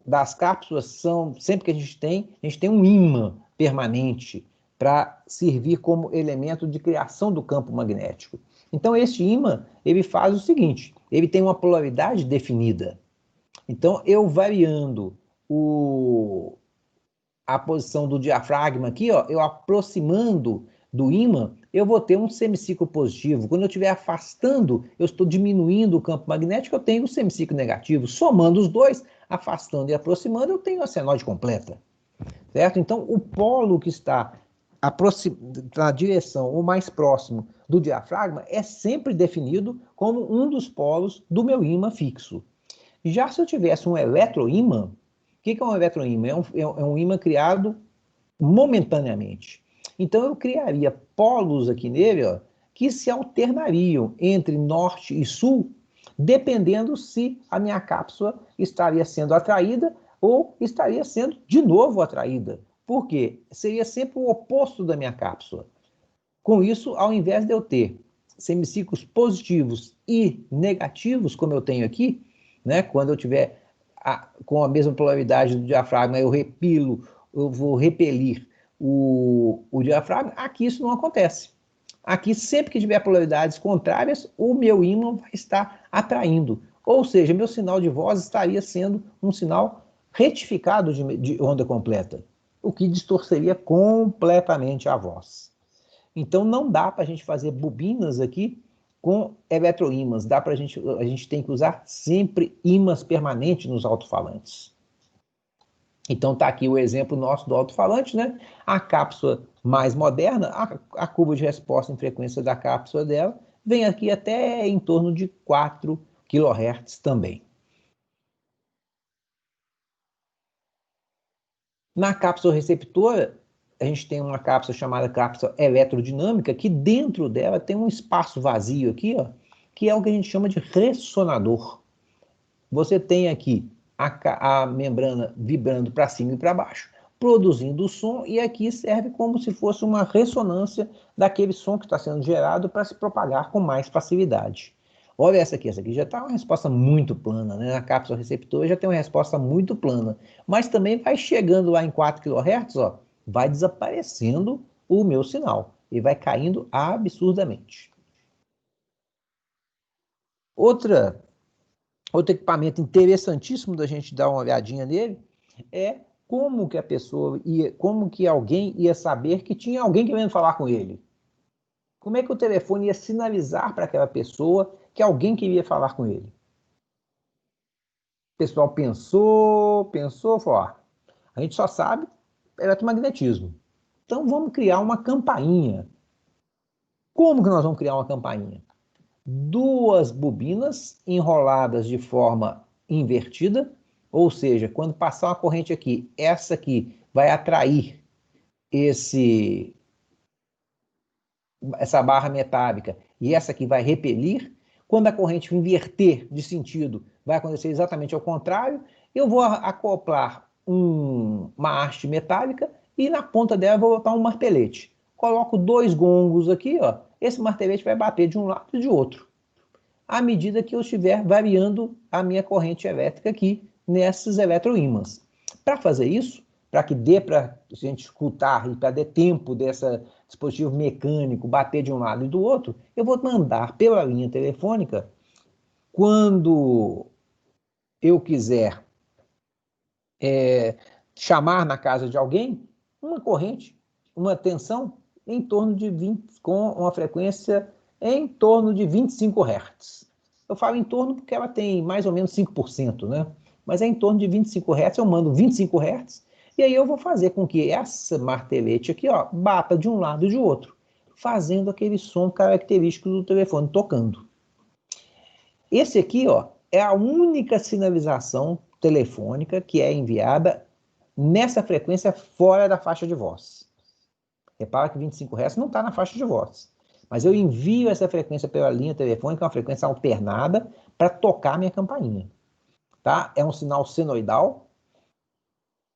das cápsulas são, sempre que a gente tem um ímã permanente para servir como elemento de criação do campo magnético. Então, esse ímã, ele faz o seguinte, ele tem uma polaridade definida. Então, eu variando a posição do diafragma aqui, ó, eu aproximando do ímã, eu vou ter um semiciclo positivo. Quando eu estiver afastando, eu estou diminuindo o campo magnético, eu tenho um semiciclo negativo. Somando os dois, afastando e aproximando, eu tenho a senoide completa. Certo? Então, o polo que está na direção ou mais próximo do diafragma é sempre definido como um dos polos do meu ímã fixo. Já se eu tivesse um eletroímã, o que é um eletroímã? É um ímã criado momentaneamente. Então eu criaria polos aqui nele, ó, que se alternariam entre norte e sul, dependendo se a minha cápsula estaria sendo atraída ou estaria sendo de novo atraída. Por quê? Seria sempre o oposto da minha cápsula. Com isso, ao invés de eu ter semiciclos positivos e negativos, como eu tenho aqui, né, quando eu tiver com a mesma polaridade do diafragma, eu vou repelir o diafragma, aqui isso não acontece. Aqui, sempre que tiver polaridades contrárias, o meu ímã vai estar atraindo. Ou seja, meu sinal de voz estaria sendo um sinal retificado de onda completa, o que distorceria completamente a voz. Então, não dá para a gente fazer bobinas aqui com eletroímãs. A gente tem que usar sempre ímãs permanentes nos alto-falantes. Então, está aqui o exemplo nosso do alto-falante, né? A cápsula mais moderna, a curva de resposta em frequência da cápsula dela, vem aqui até em torno de 4 kHz também. Na cápsula receptora, a gente tem uma cápsula chamada cápsula eletrodinâmica, que dentro dela tem um espaço vazio aqui, ó, que é o que a gente chama de ressonador. Você tem aqui a membrana vibrando para cima e para baixo, produzindo o som, e aqui serve como se fosse uma ressonância daquele som que está sendo gerado para se propagar com mais facilidade. Olha essa aqui já está uma resposta muito plana, né? Na cápsula receptora já tem uma resposta muito plana, mas também vai chegando lá em 4 kHz, ó, vai desaparecendo o meu sinal e vai caindo absurdamente. Outro equipamento interessantíssimo da gente dar uma olhadinha nele é como que alguém ia saber que tinha alguém querendo falar com ele. Como é que o telefone ia sinalizar para aquela pessoa que alguém queria falar com ele? O pessoal pensou, falou, a gente só sabe eletromagnetismo. Então vamos criar uma campainha. Como que nós vamos criar uma campainha? 2 bobinas enroladas de forma invertida, ou seja, quando passar uma corrente aqui, essa aqui vai atrair essa barra metálica e essa aqui vai repelir. Quando a corrente inverter de sentido, vai acontecer exatamente ao contrário. Eu vou acoplar uma haste metálica e na ponta dela vou botar um martelete. Coloco 2 gongos aqui, ó. Esse martelete vai bater de um lado e de outro, à medida que eu estiver variando a minha corrente elétrica aqui nesses eletroímãs. Para fazer isso, para que dê para a gente escutar e para dar tempo desse dispositivo mecânico bater de um lado e do outro, eu vou mandar pela linha telefônica, quando eu quiser chamar na casa de alguém, uma corrente, uma tensão em torno de 20, com uma frequência em torno de 25 Hz. Eu falo em torno porque ela tem mais ou menos 5%, né? Mas é em torno de 25 Hz, eu mando 25 Hz, e aí eu vou fazer com que essa martelete aqui, ó, bata de um lado e de outro, fazendo aquele som característico do telefone tocando. Esse aqui, ó, é a única sinalização telefônica que é enviada nessa frequência fora da faixa de voz. Repara que 25 Hz não está na faixa de voz. Mas eu envio essa frequência pela linha telefônica, uma frequência alternada, para tocar minha campainha. Tá? É um sinal senoidal.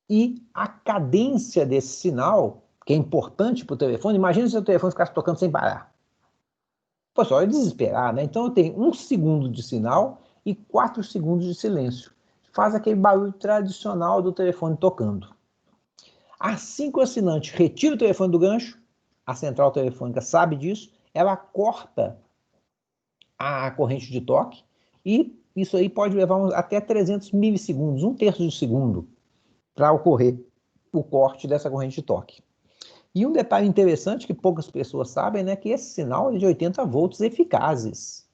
E a cadência desse sinal, que é importante para o telefone, imagina se o telefone ficasse tocando sem parar. Pô, só ia desesperar, né? Então eu tenho 1 segundo de sinal e 4 segundos de silêncio. Faz aquele barulho tradicional do telefone tocando. Assim que o assinante retira o telefone do gancho, a central telefônica sabe disso, ela corta a corrente de toque e isso aí pode levar até 300 milissegundos, 1/3 de segundo, para ocorrer o corte dessa corrente de toque. E um detalhe interessante que poucas pessoas sabem, né, que esse sinal é de 80 volts eficazes,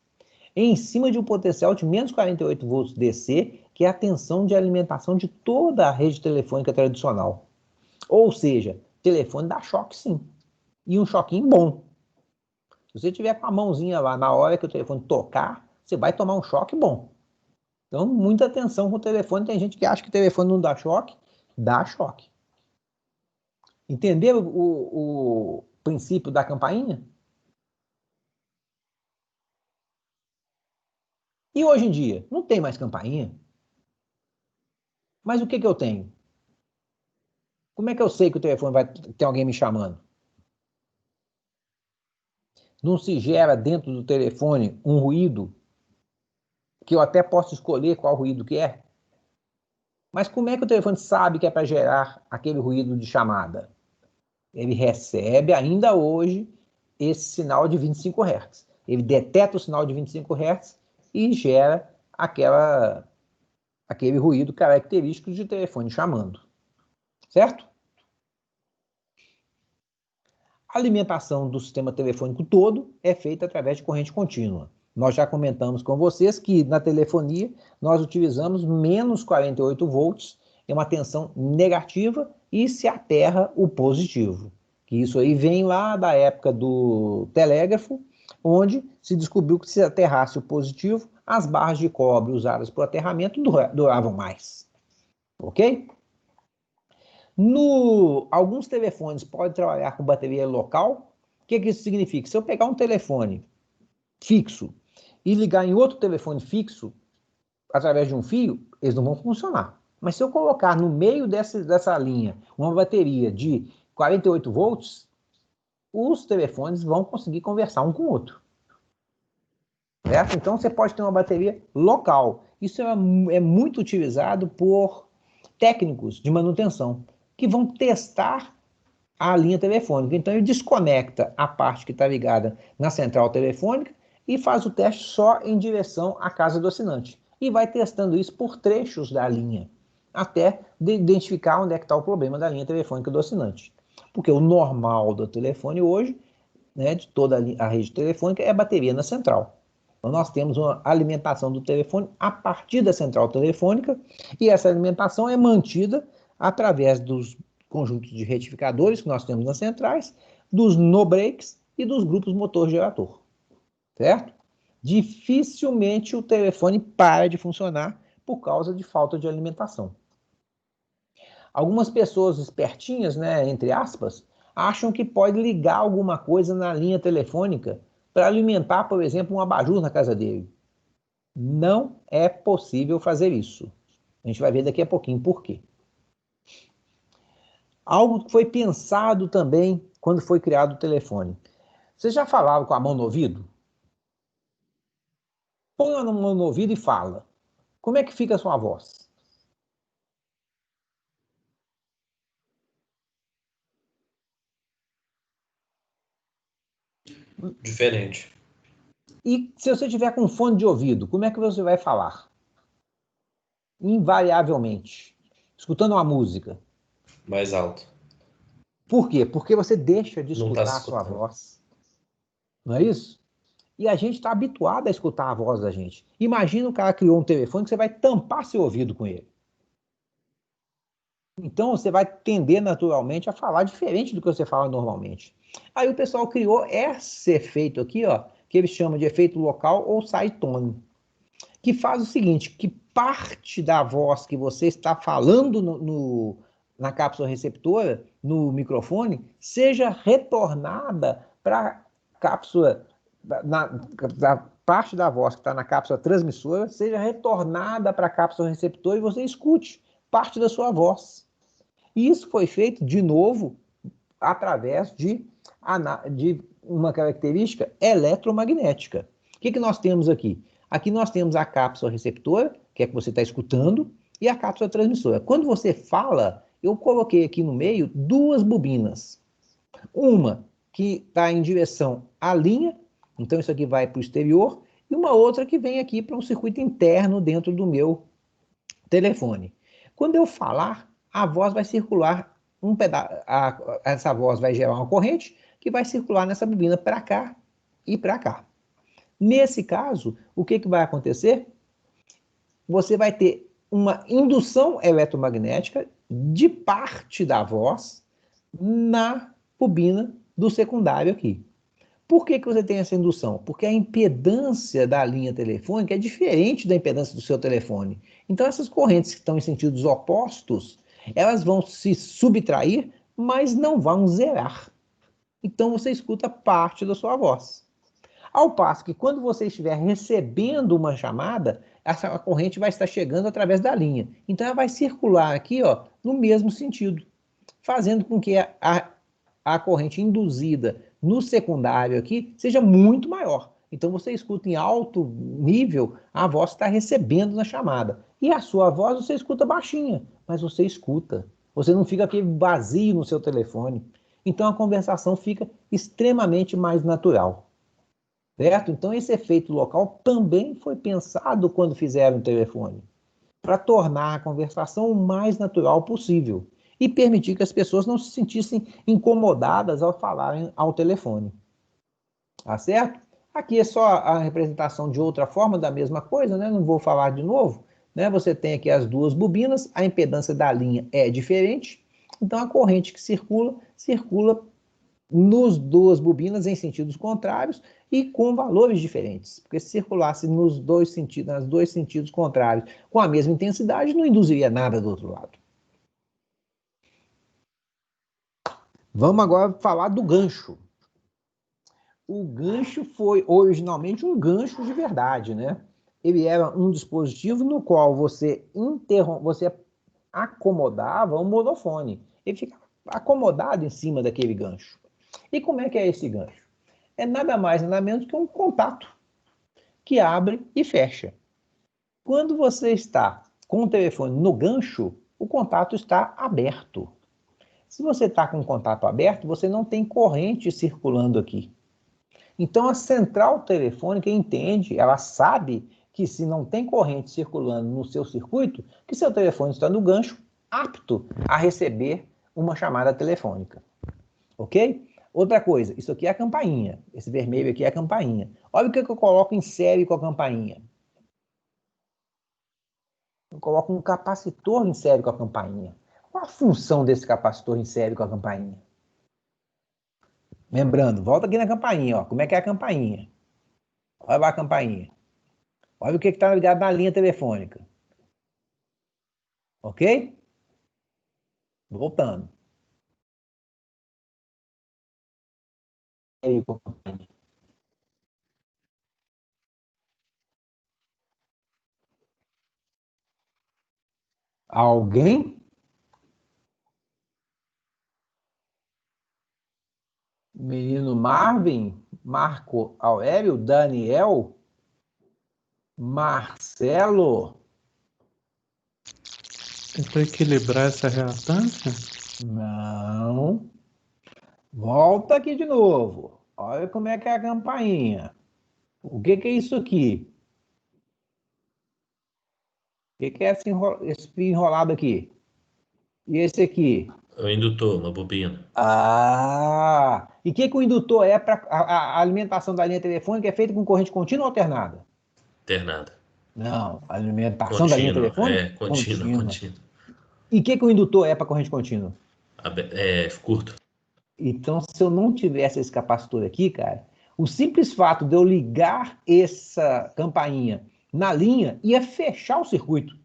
em cima de um potencial de menos 48 volts DC, que é a tensão de alimentação de toda a rede telefônica tradicional. Ou seja, telefone dá choque sim, e um choquinho bom. Se você tiver com a mãozinha lá na hora que o telefone tocar, você vai tomar um choque bom. Então, muita atenção com o telefone. Tem gente que acha que o telefone não dá choque. Dá choque. Entenderam o princípio da campainha? E hoje em dia, não tem mais campainha. Mas o que eu tenho? Como é que eu sei que o telefone vai ter alguém me chamando? Não se gera dentro do telefone um ruído que eu até posso escolher qual ruído que é? Mas como é que o telefone sabe que é para gerar aquele ruído de chamada? Ele recebe ainda hoje esse sinal de 25 Hz. Ele detecta o sinal de 25 Hz e gera aquele ruído característico de telefone chamando. Certo? A alimentação do sistema telefônico todo é feita através de corrente contínua. Nós já comentamos com vocês que na telefonia nós utilizamos menos 48 volts, é uma tensão negativa e se aterra o positivo. Que isso aí vem lá da época do telégrafo, onde se descobriu que se aterrasse o positivo, as barras de cobre usadas para o aterramento duravam mais. Ok? Alguns telefones podem trabalhar com bateria local. O que isso significa? Se eu pegar um telefone fixo e ligar em outro telefone fixo, através de um fio, eles não vão funcionar. Mas se eu colocar no meio dessa linha uma bateria de 48 volts, os telefones vão conseguir conversar um com o outro. Certo? Então você pode ter uma bateria local. Isso é muito utilizado por técnicos de manutenção, que vão testar a linha telefônica. Então ele desconecta a parte que está ligada na central telefônica e faz o teste só em direção à casa do assinante. E vai testando isso por trechos da linha, até identificar onde é que está o problema da linha telefônica do assinante. Porque o normal do telefone hoje, né, de toda a rede telefônica, é a bateria na central. Então nós temos uma alimentação do telefone a partir da central telefônica, e essa alimentação é mantida através dos conjuntos de retificadores que nós temos nas centrais, dos no-breaks e dos grupos motor-gerator. Certo? Dificilmente o telefone para de funcionar por causa de falta de alimentação. Algumas pessoas espertinhas, né, entre aspas, acham que pode ligar alguma coisa na linha telefônica para alimentar, por exemplo, um abajur na casa dele. Não é possível fazer isso. A gente vai ver daqui a pouquinho por quê. Algo que foi pensado também quando foi criado o telefone. Vocês já falaram com a mão no ouvido? Põe a mão no ouvido e fala. Como é que fica a sua voz? Diferente. E se você tiver com fone de ouvido, como é que você vai falar? Invariavelmente, escutando uma música. Mais alto. Por quê? Porque você deixa de Não tá escutar a sua escutando. voz. Não é isso? E a gente está habituado a escutar a voz da gente. Imagina o cara criou um telefone que você vai tampar seu ouvido com ele. Então você vai tender naturalmente a falar diferente do que você fala normalmente. Aí o pessoal criou esse efeito aqui, ó, que eles chamam de efeito local ou side tone, que faz o seguinte, que parte da voz que você está falando na cápsula receptora, no microfone, seja retornada para a cápsula, da parte da voz que está na cápsula transmissora, seja retornada para a cápsula receptora e você escute parte da sua voz. E isso foi feito, de novo, através de uma característica eletromagnética. O que nós temos aqui? Aqui nós temos a cápsula receptora, que é que você está escutando, e a cápsula transmissora. Quando você fala, eu coloquei aqui no meio duas bobinas. Uma que está em direção à linha, então isso aqui vai para o exterior, e uma outra que vem aqui para um circuito interno dentro do meu telefone. Quando eu falar, a voz vai circular essa voz vai gerar uma corrente que vai circular nessa bobina para cá e para cá. Nesse caso, o que vai acontecer? Você vai ter uma indução eletromagnética de parte da voz na bobina do secundário aqui. Por que você tem essa indução? Porque a impedância da linha telefônica é diferente da impedância do seu telefone. Então, essas correntes que estão em sentidos opostos, elas vão se subtrair, mas não vão zerar. Então, você escuta parte da sua voz. Ao passo que, quando você estiver recebendo uma chamada, essa corrente vai estar chegando através da linha. Então, ela vai circular aqui, ó, no mesmo sentido, fazendo com que a corrente induzida no secundário aqui seja muito maior. Então você escuta em alto nível a voz que está recebendo na chamada. E a sua voz você escuta baixinha, mas você escuta. Você não fica aquele vazio no seu telefone. Então a conversação fica extremamente mais natural. Certo? Então esse efeito local também foi pensado quando fizeram o telefone, para tornar a conversação o mais natural possível e permitir que as pessoas não se sentissem incomodadas ao falarem ao telefone. Tá certo? Aqui é só a representação de outra forma da mesma coisa, né? Não vou falar de novo. Né? Você tem aqui as duas bobinas, a impedância da linha é diferente, então a corrente que circula nos duas bobinas em sentidos contrários e com valores diferentes. Porque se circulasse nos dois sentidos contrários com a mesma intensidade, não induziria nada do outro lado. Vamos agora falar do gancho. O gancho foi originalmente um gancho de verdade, né? Ele era um dispositivo no qual você acomodava um monofone. Ele ficava acomodado em cima daquele gancho. E como é que é esse gancho? É nada mais, nada menos que um contato que abre e fecha. Quando você está com o telefone no gancho, o contato está aberto. Se você está com o contato aberto, você não tem corrente circulando aqui. Então a central telefônica entende, ela sabe que se não tem corrente circulando no seu circuito, que seu telefone está no gancho, apto a receber uma chamada telefônica. Ok? Outra coisa, isso aqui é a campainha. Esse vermelho aqui é a campainha. Olha o que eu coloco em série com a campainha. Eu coloco um capacitor em série com a campainha. Qual a função desse capacitor em série com a campainha? Lembrando, volta aqui na campainha, ó. Como é que é a campainha? Olha lá a campainha. Olha o que está ligado na linha telefônica. Ok? Voltando. Aí, alguém? Menino Marvin, Marco Aurélio, Daniel, Marcelo. Tentou equilibrar essa reatância? Não. Volta aqui de novo. Olha como é que é a campainha. O que é isso aqui? O que é esse fio enrolado aqui? E esse aqui? É o indutor, uma bobina. Ah! E o que o indutor é para a alimentação da linha telefônica é feita com corrente contínua ou alternada? Alternada. Não, a alimentação da linha Contínua. telefônica? Contínua, contínua. E o que o indutor é para corrente contínua? Curto. Então, se eu não tivesse esse capacitor aqui, cara, o simples fato de eu ligar essa campainha na linha ia fechar o circuito.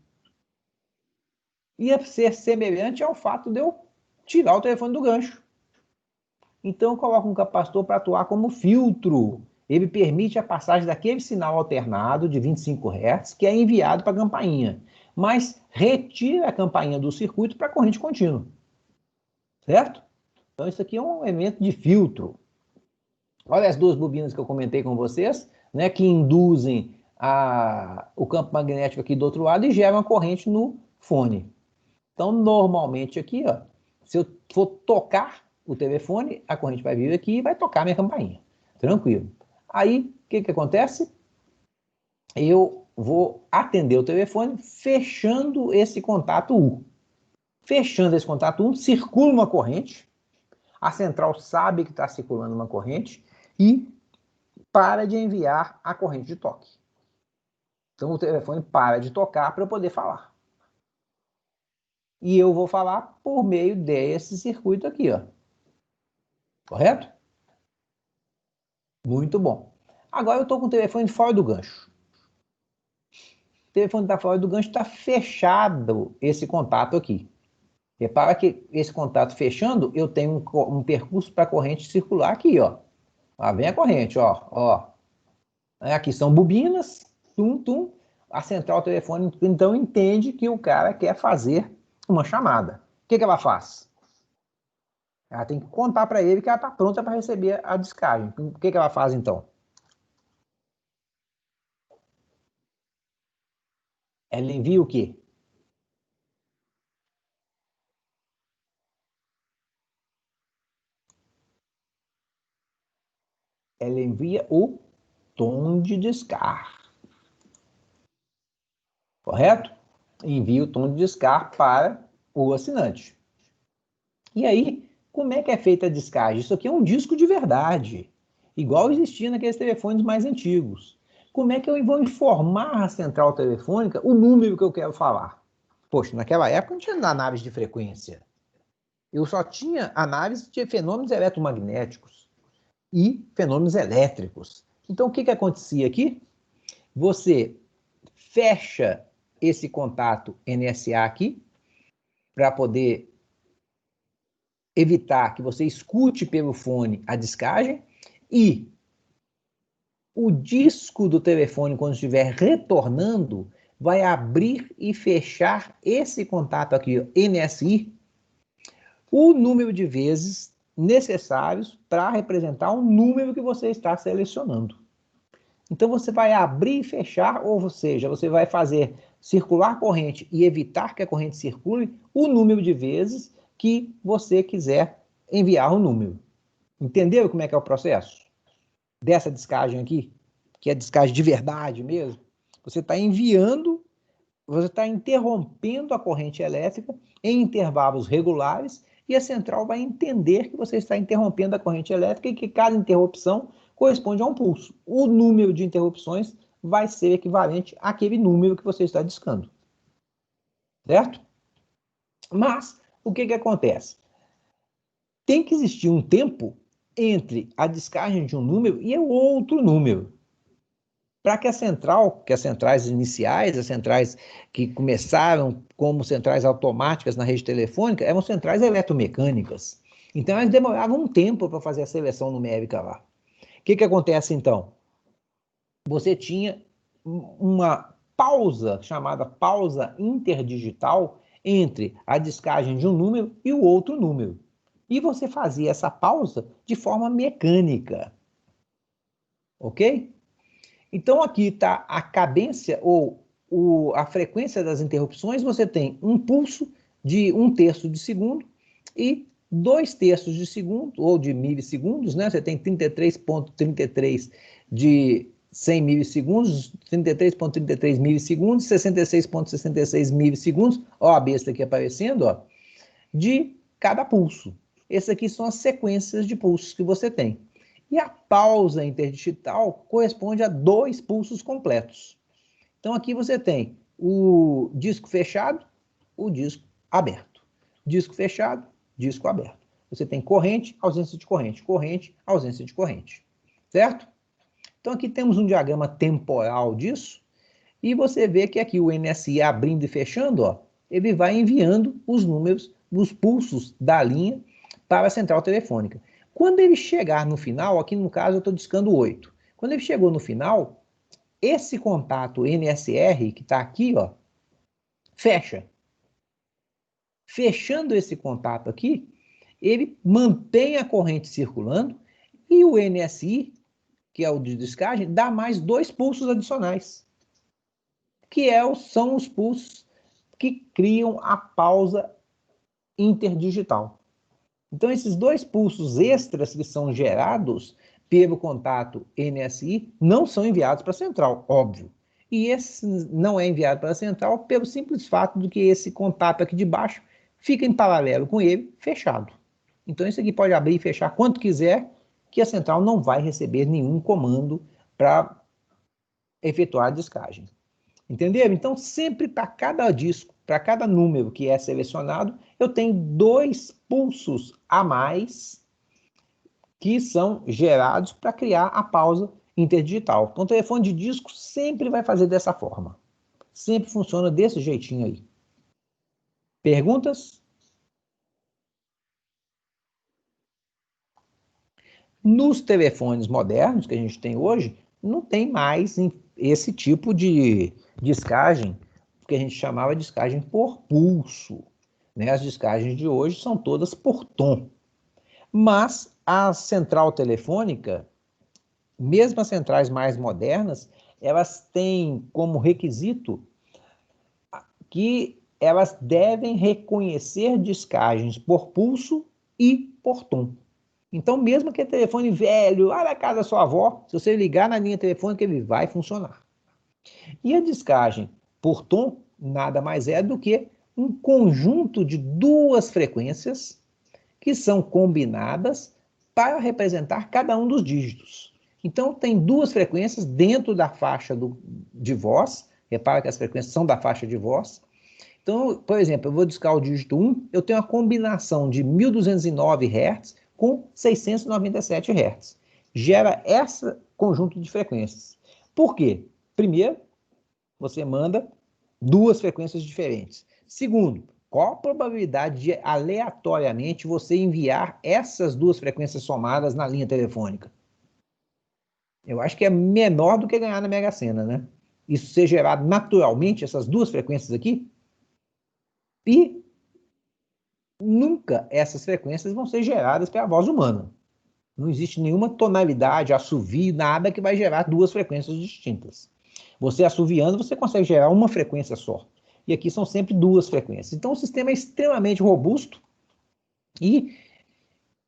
Ia ser semelhante ao fato de eu tirar o telefone do gancho. Então, eu coloco um capacitor para atuar como filtro. Ele permite a passagem daquele sinal alternado de 25 Hz que é enviado para a campainha, mas retira a campainha do circuito para a corrente contínua. Certo? Então, isso aqui é um elemento de filtro. Olha as duas bobinas que eu comentei com vocês, né, que induzem o campo magnético aqui do outro lado e geram a corrente no fone. Então, normalmente aqui, ó, se eu for tocar o telefone, a corrente vai vir aqui e vai tocar minha campainha. Tranquilo. Aí, o que acontece? Eu vou atender o telefone fechando esse contato U. Fechando esse contato U, circula uma corrente, a central sabe que está circulando uma corrente e para de enviar a corrente de toque. Então, o telefone para de tocar para eu poder falar. E eu vou falar por meio desse circuito aqui, ó. Correto? Muito bom. Agora eu estou com o telefone fora do gancho. O telefone está fora do gancho, está fechado esse contato aqui. Repara que esse contato fechando, eu tenho um percurso para a corrente circular aqui, ó. Lá vem a corrente, ó. Aqui são bobinas, tum. A central telefônica, então, entende que o cara quer fazer uma chamada. O que ela faz? Ela tem que contar para ele que ela está pronta para receber a descagem. O que ela faz, então? Ela envia o quê? Ela envia o tom de descarga. Correto? Envia o tom de descarga para o assinante. E aí, como é que é feita a descagem? Isso aqui é um disco de verdade, igual existia naqueles telefones mais antigos. Como é que eu vou informar a central telefônica o número que eu quero falar? Poxa, naquela época não tinha análises de frequência. Eu só tinha análise de fenômenos eletromagnéticos e fenômenos elétricos. Então, o que acontecia aqui? Você fecha esse contato NSA aqui para poder evitar que você escute pelo fone a descagem e o disco do telefone, quando estiver retornando, vai abrir e fechar esse contato aqui, ó, NSI, o número de vezes necessários para representar o número que você está selecionando. Então você vai abrir e fechar, ou seja, você vai fazer circular a corrente e evitar que a corrente circule o número de vezes que você quiser enviar o número. Entendeu como é que é o processo? Dessa descagem aqui, que é descagem de verdade mesmo. Você está enviando, você está interrompendo a corrente elétrica em intervalos regulares e a central vai entender que você está interrompendo a corrente elétrica e que cada interrupção corresponde a um pulso. O número de interrupções vai ser equivalente àquele número que você está discando. Certo? Mas, o que acontece? Tem que existir um tempo entre a descagem de um número e o outro número. Para que as centrais iniciais, as centrais que começaram como centrais automáticas na rede telefônica, eram centrais eletromecânicas. Então, elas demoravam um tempo para fazer a seleção numérica lá. O que acontece, então? Você tinha uma pausa, chamada pausa interdigital, entre a descagem de um número e o outro número. E você fazia essa pausa de forma mecânica. Ok? Então, aqui está a cadência ou a frequência das interrupções. Você tem um pulso de 1/3 de segundo e 2/3 de segundo, ou de milissegundos, né? Você tem 33,33 de 100 milissegundos, 33,33 milissegundos, 66,66 milissegundos, ó a besta aqui aparecendo, ó, de cada pulso. Essas aqui são as sequências de pulsos que você tem. E a pausa interdigital corresponde a 2 pulsos completos. Então aqui você tem o disco fechado, o disco aberto. Disco fechado, disco aberto. Você tem corrente, ausência de corrente, corrente, ausência de corrente. Certo? Então aqui temos um diagrama temporal disso, e você vê que aqui o NSI abrindo e fechando, ó, ele vai enviando os números, os pulsos da linha para a central telefônica. Quando ele chegar no final, aqui no caso eu estou discando 8. Quando ele chegou no final, esse contato NSR, que está aqui, ó, fecha. Fechando esse contato aqui, ele mantém a corrente circulando e o NSI, que é o de descagem, dá mais 2 pulsos adicionais, que são os pulsos que criam a pausa interdigital. Então, esses 2 pulsos extras que são gerados pelo contato NSI não são enviados para a central, óbvio. E esse não é enviado para a central pelo simples fato de que esse contato aqui de baixo fica em paralelo com ele, fechado. Então, isso aqui pode abrir e fechar quanto quiser, que a central não vai receber nenhum comando para efetuar a descagem. Entenderam? Então, sempre para cada disco, para cada número que é selecionado, eu tenho 2 pulsos a mais que são gerados para criar a pausa interdigital. Então, o telefone de disco sempre vai fazer dessa forma. Sempre funciona desse jeitinho aí. Perguntas? Nos telefones modernos que a gente tem hoje, não tem mais esse tipo de descagem, que a gente chamava de descagem por pulso. Né? As descagens de hoje são todas por tom. Mas a central telefônica, mesmo as centrais mais modernas, elas têm como requisito que elas devem reconhecer descagens por pulso e por tom. Então, mesmo que telefone velho, lá na casa da sua avó, se você ligar na linha telefônica, ele vai funcionar. E a descagem por tom nada mais é do que um conjunto de 2 frequências que são combinadas para representar cada um dos dígitos. Então, tem 2 frequências dentro da faixa de voz. Repara que as frequências são da faixa de voz. Então, por exemplo, eu vou discar o dígito 1, eu tenho uma combinação de 1209 Hz com 697 Hz. Gera esse conjunto de frequências. Por quê? Primeiro, você manda 2 frequências diferentes. Segundo, qual a probabilidade de aleatoriamente você enviar essas 2 frequências somadas na linha telefônica? Eu acho que é menor do que ganhar na Mega Sena, né? Isso ser gerado naturalmente, essas 2 frequências aqui, e nunca essas frequências vão ser geradas pela voz humana. Não existe nenhuma tonalidade, assovio, nada que vai gerar 2 frequências distintas. Você assoviando, você consegue gerar uma frequência só. E aqui são sempre 2 frequências. Então o sistema é extremamente robusto e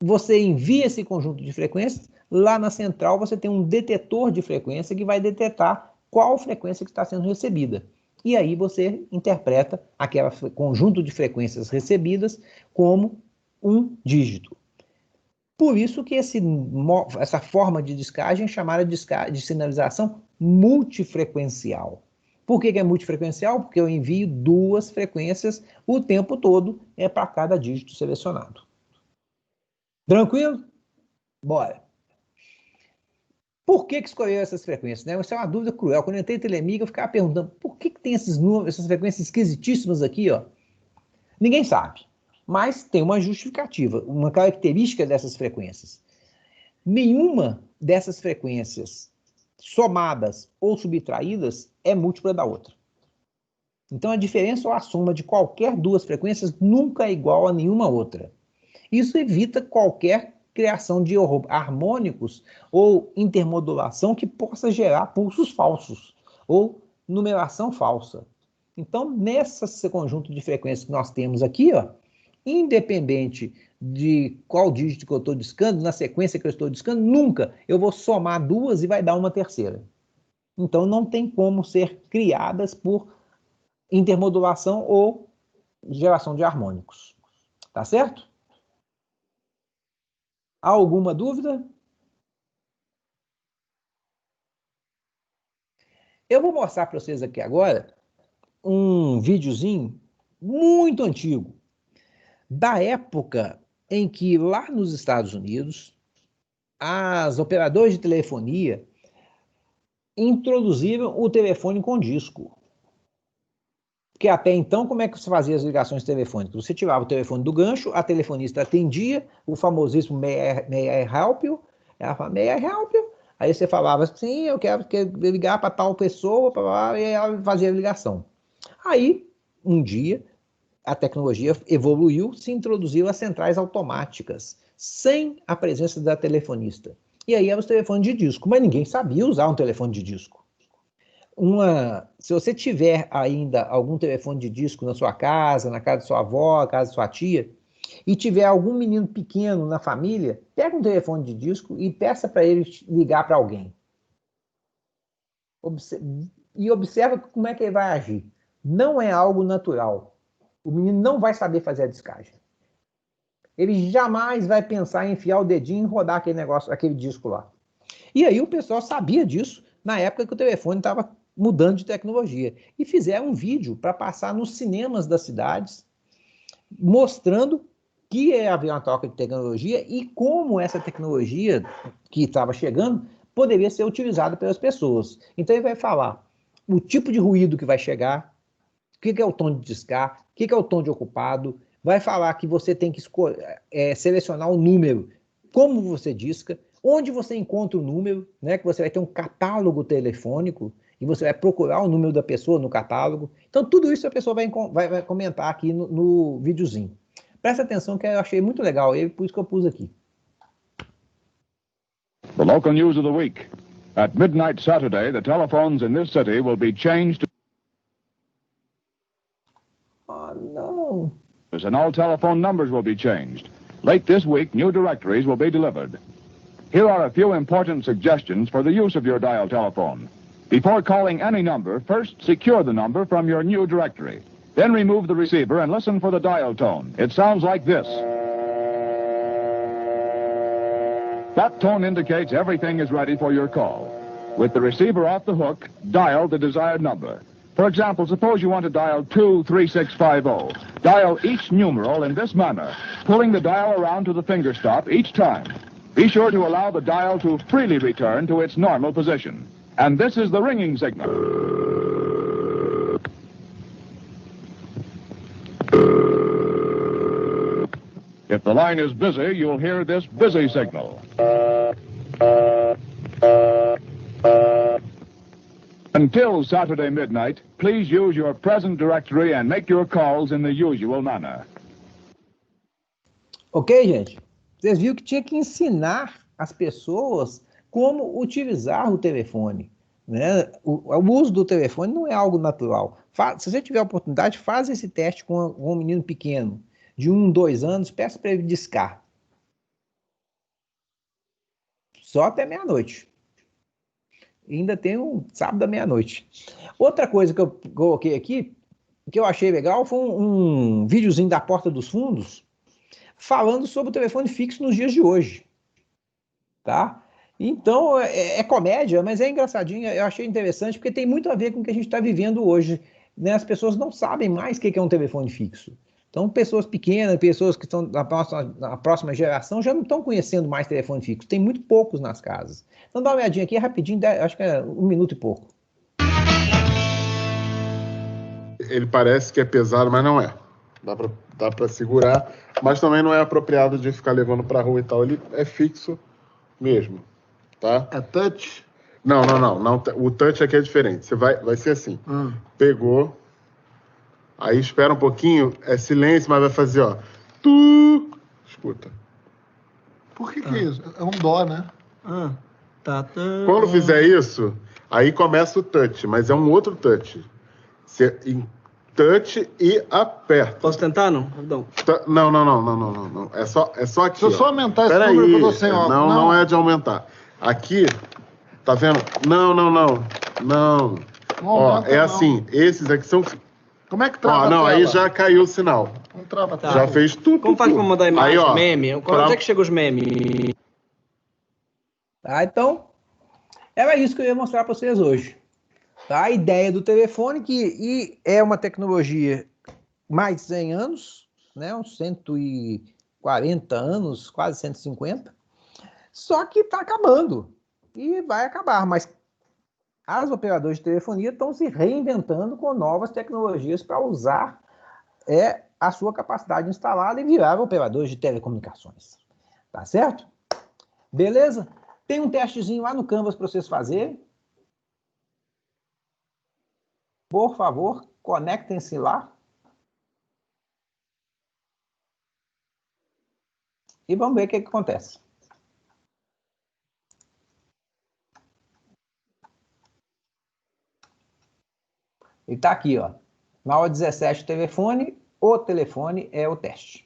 você envia esse conjunto de frequências, lá na central você tem um detetor de frequência que vai detectar qual frequência que está sendo recebida. E aí você interpreta aquele conjunto de frequências recebidas como um dígito. Por isso que essa forma de descagem é chamada de sinalização multifrequencial. Por que é multifrequencial? Porque eu envio 2 frequências o tempo todo para cada dígito selecionado. Tranquilo? Bora. Por que escolher essas frequências? Né? Essa é uma dúvida cruel. Quando eu entrei em Telemiga, eu ficava perguntando por que tem esses números, essas frequências esquisitíssimas aqui, ó? Ninguém sabe. Mas tem uma justificativa, uma característica dessas frequências. Nenhuma dessas frequências somadas ou subtraídas é múltipla da outra. Então, a diferença ou a soma de qualquer 2 frequências nunca é igual a nenhuma outra. Isso evita qualquer criação de harmônicos ou intermodulação que possa gerar pulsos falsos ou numeração falsa. Então, nesse conjunto de frequências que nós temos aqui, ó, independente de qual dígito que eu estou discando, na sequência que eu estou discando, nunca. Eu vou somar duas e vai dar uma terceira. Então, não tem como ser criadas por intermodulação ou geração de harmônicos. Tá certo? Há alguma dúvida? Eu vou mostrar para vocês aqui agora um videozinho muito antigo, da época em que lá nos Estados Unidos, as operadoras de telefonia introduziram o telefone com disco. Porque até então, como é que você fazia as ligações telefônicas? Você tirava o telefone do gancho, a telefonista atendia, o famosíssimo may I help you? Ela falava, may I help you? Aí você falava assim, eu quero ligar para tal pessoa, e ela fazia a ligação. Aí, um dia, a tecnologia evoluiu, se introduziu as centrais automáticas, sem a presença da telefonista. E aí eram os telefones de disco, mas ninguém sabia usar um telefone de disco. Se você tiver ainda algum telefone de disco na sua casa, na casa de sua avó, na casa de sua tia, e tiver algum menino pequeno na família, pega um telefone de disco e peça para ele ligar para alguém. E observa como é que ele vai agir. Não é algo natural. O menino não vai saber fazer a descagem. Ele jamais vai pensar em enfiar o dedinho e rodar aquele negócio, aquele disco lá. E aí o pessoal sabia disso na época que o telefone estava mudando de tecnologia. E fizeram um vídeo para passar nos cinemas das cidades, mostrando que havia uma troca de tecnologia e como essa tecnologia que estava chegando poderia ser utilizada pelas pessoas. Então ele vai falar o tipo de ruído que vai chegar, o que é o tom de discar, o que é o tom de ocupado, vai falar que você tem que selecionar o número, como você disca, onde você encontra o número, né, que você vai ter um catálogo telefônico e você vai procurar o número da pessoa no catálogo. Então, tudo isso a pessoa vai comentar aqui no videozinho. Presta atenção que eu achei muito legal, por isso que eu pus aqui. The local news of the week. At midnight Saturday, the telephones in this city will be changed to... Oh, no. And all telephone numbers will be changed. Late this week, new directories will be delivered. Here are a few important suggestions for the use of your dial telephone. Before calling any number, first secure the number from your new directory. Then remove the receiver and listen for the dial tone. It sounds like this. That tone indicates everything is ready for your call. With the receiver off the hook, dial the desired number. For example, suppose you want to dial 23650. Dial each numeral in this manner, pulling the dial around to the finger stop each time. Be sure to allow the dial to freely return to its normal position. And this is the ringing signal. If the line is busy, you'll hear this busy signal. Until Saturday midnight, please use your present directory and make your calls in the usual manner. Ok, gente? Vocês viram que tinha que ensinar as pessoas como utilizar o telefone, né? O uso do telefone não é algo natural. Se você tiver a oportunidade, faz esse teste com um menino pequeno, de 1, 2 anos, peça para ele discar. Só até meia-noite. Ainda tem um sábado à meia-noite. Outra coisa que eu coloquei aqui, que eu achei legal, foi um videozinho da Porta dos Fundos, falando sobre o telefone fixo nos dias de hoje. Tá? Então, é comédia, mas é engraçadinho, eu achei interessante, porque tem muito a ver com o que a gente está vivendo hoje. Né? As pessoas não sabem mais o que é um telefone fixo. Então, pessoas pequenas, pessoas que estão na próxima geração, já não estão conhecendo mais telefone fixo. Tem muito poucos nas casas. Então, dá uma olhadinha aqui, rapidinho, acho que é 1 minuto e pouco. Ele parece que é pesado, mas não é. Dá pra segurar, mas também não é apropriado de ficar levando pra rua e tal. Ele é fixo mesmo, tá? É touch? Não. O touch aqui é diferente. Você vai ser assim. Pegou, aí espera um pouquinho, é silêncio, mas vai fazer, ó. Escuta. Por que é isso? É um dó, né? Quando fizer isso, aí começa o touch, mas é um outro touch. Você touch e aperta. Posso tentar, não? Rapidão. Não. É só aqui. Se eu só aumentar esse Pera número aí. que eu dou sem óculos. Não é de aumentar. Aqui, tá vendo? Não. Ó, é assim, esses aqui são... Como é que trava Ó, não, a aí tela? já caiu o sinal. Não trava a Tá. tela. Já fez tudo. Como faz pra mandar imagem, Aí, ó, meme? Onde é que chega os memes? Tá? Então, era isso que eu ia mostrar para vocês hoje. Tá? A ideia do telefone, que é uma tecnologia mais de 100 anos, né? Uns 140 anos, quase 150, só que está acabando e vai acabar, mas as operadoras de telefonia estão se reinventando com novas tecnologias para usar a sua capacidade instalada e virar operadores de telecomunicações. Tá certo? Beleza? Tem um testezinho lá no Canvas para vocês fazerem. Por favor, conectem-se lá. E vamos ver o que acontece. E está aqui, ó. Na aula 17, telefone. O telefone é o teste.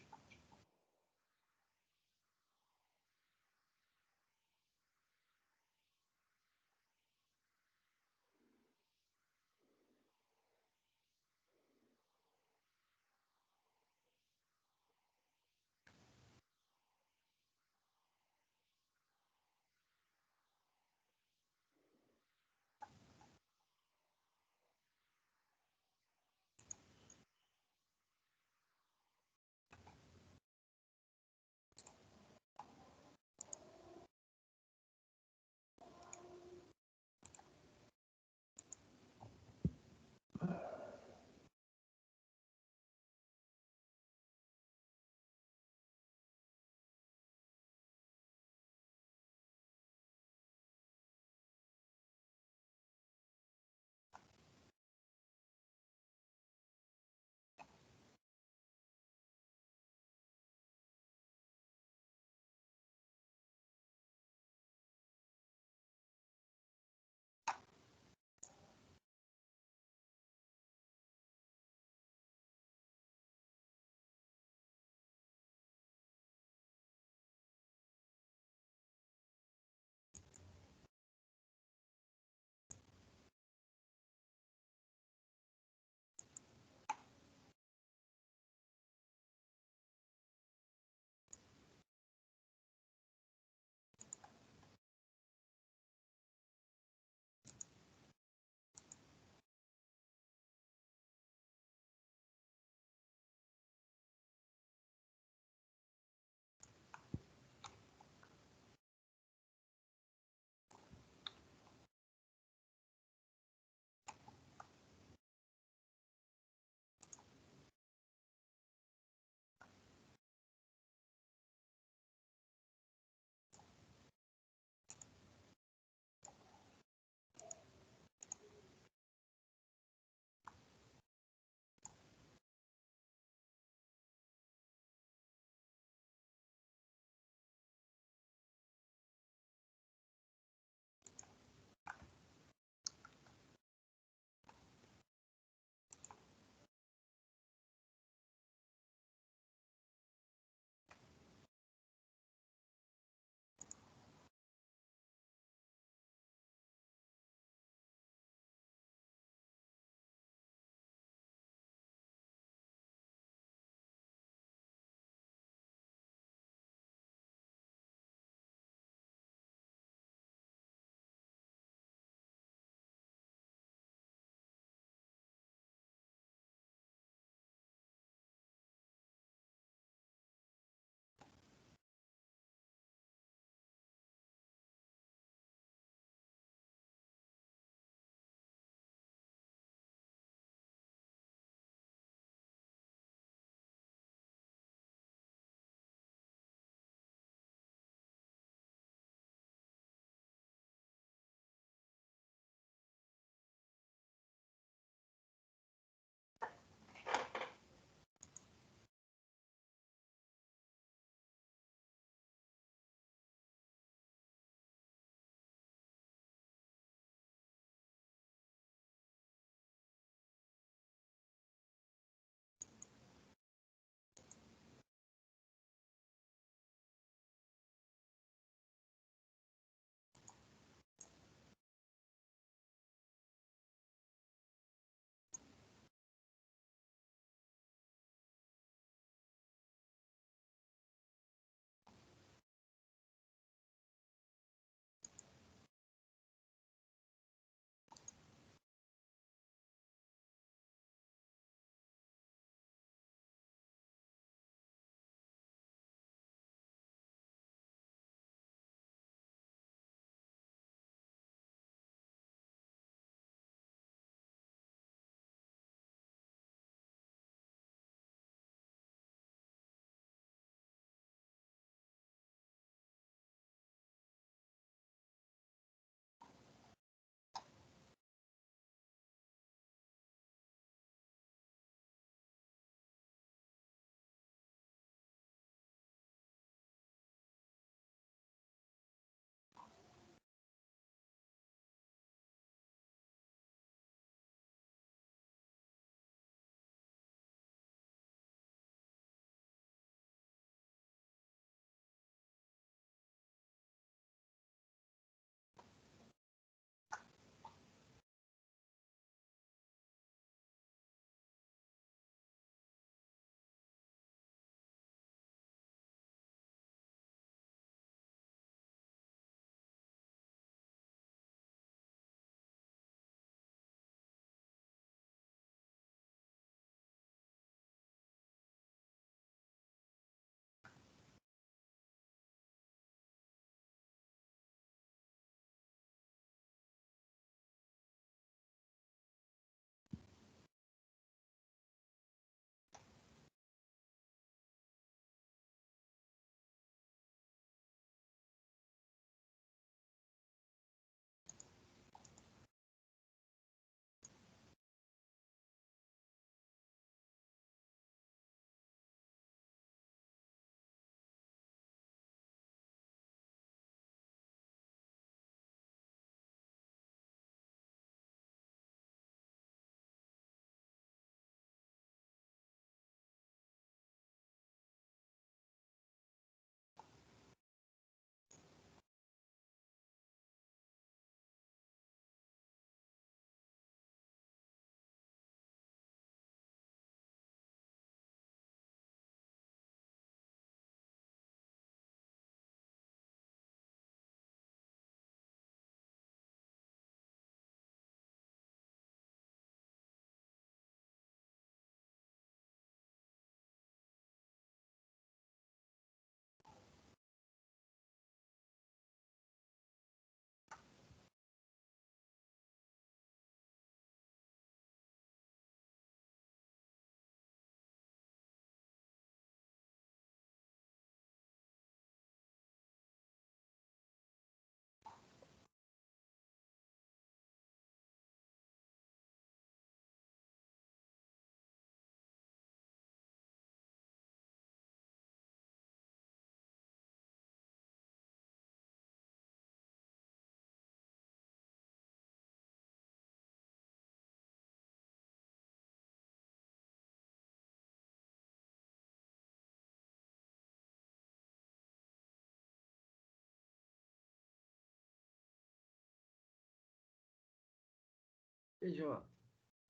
PJ,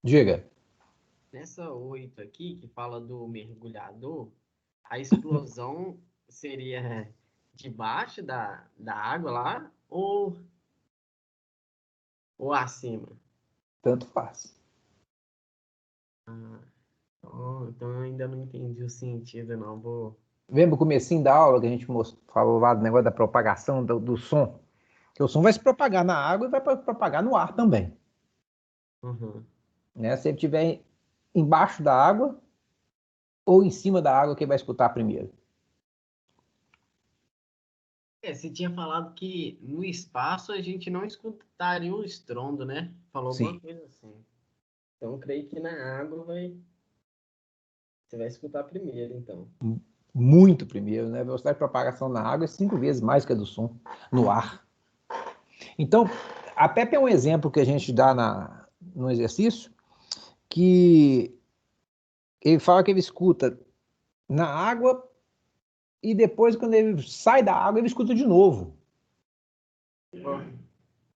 Diga. nessa 8 aqui, que fala do mergulhador, a explosão seria debaixo da água lá ou acima? Tanto faz. Então eu ainda não entendi o sentido, não. Lembra o comecinho da aula que a gente falou lá do negócio da propagação do som? Que o som vai se propagar na água e vai propagar no ar também. Uhum. Né? Se ele estiver embaixo da água ou em cima da água, quem vai escutar primeiro? Você tinha falado que no espaço a gente não escutaria um estrondo, né? Falou Sim. alguma coisa assim. Então, eu creio que na água você vai escutar primeiro, então. Muito primeiro, né? A velocidade de propagação na água é 5 vezes mais que a do som no ar. Então, a Pepe é um exemplo que a gente dá no exercício, que ele fala que ele escuta na água e depois, quando ele sai da água, ele escuta de novo.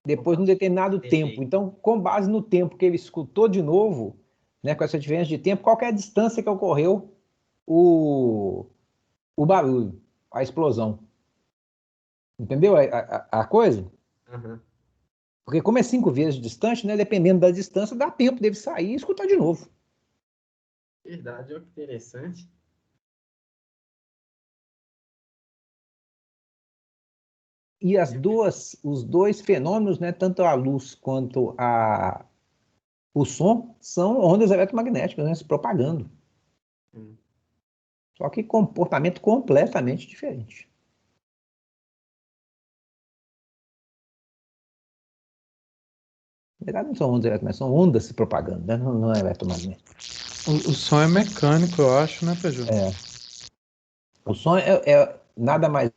Depois de um determinado tempo. Então, com base no tempo que ele escutou de novo, né, com essa diferença de tempo, qual que é a distância que ocorreu o barulho, a explosão. Entendeu a coisa? Uhum. Porque como é 5 vezes distante, né, dependendo da distância, dá tempo dele sair e escutar de novo. Verdade, olha que interessante. E os dois fenômenos, né, tanto a luz quanto o som, são ondas eletromagnéticas, né, se propagando. Só que comportamento completamente diferente. Na verdade, não são ondas eletromagnéticas, são ondas se propagando, né? Não é eletromagnético. O som é mecânico, eu acho, né, Pedro? O som é nada mais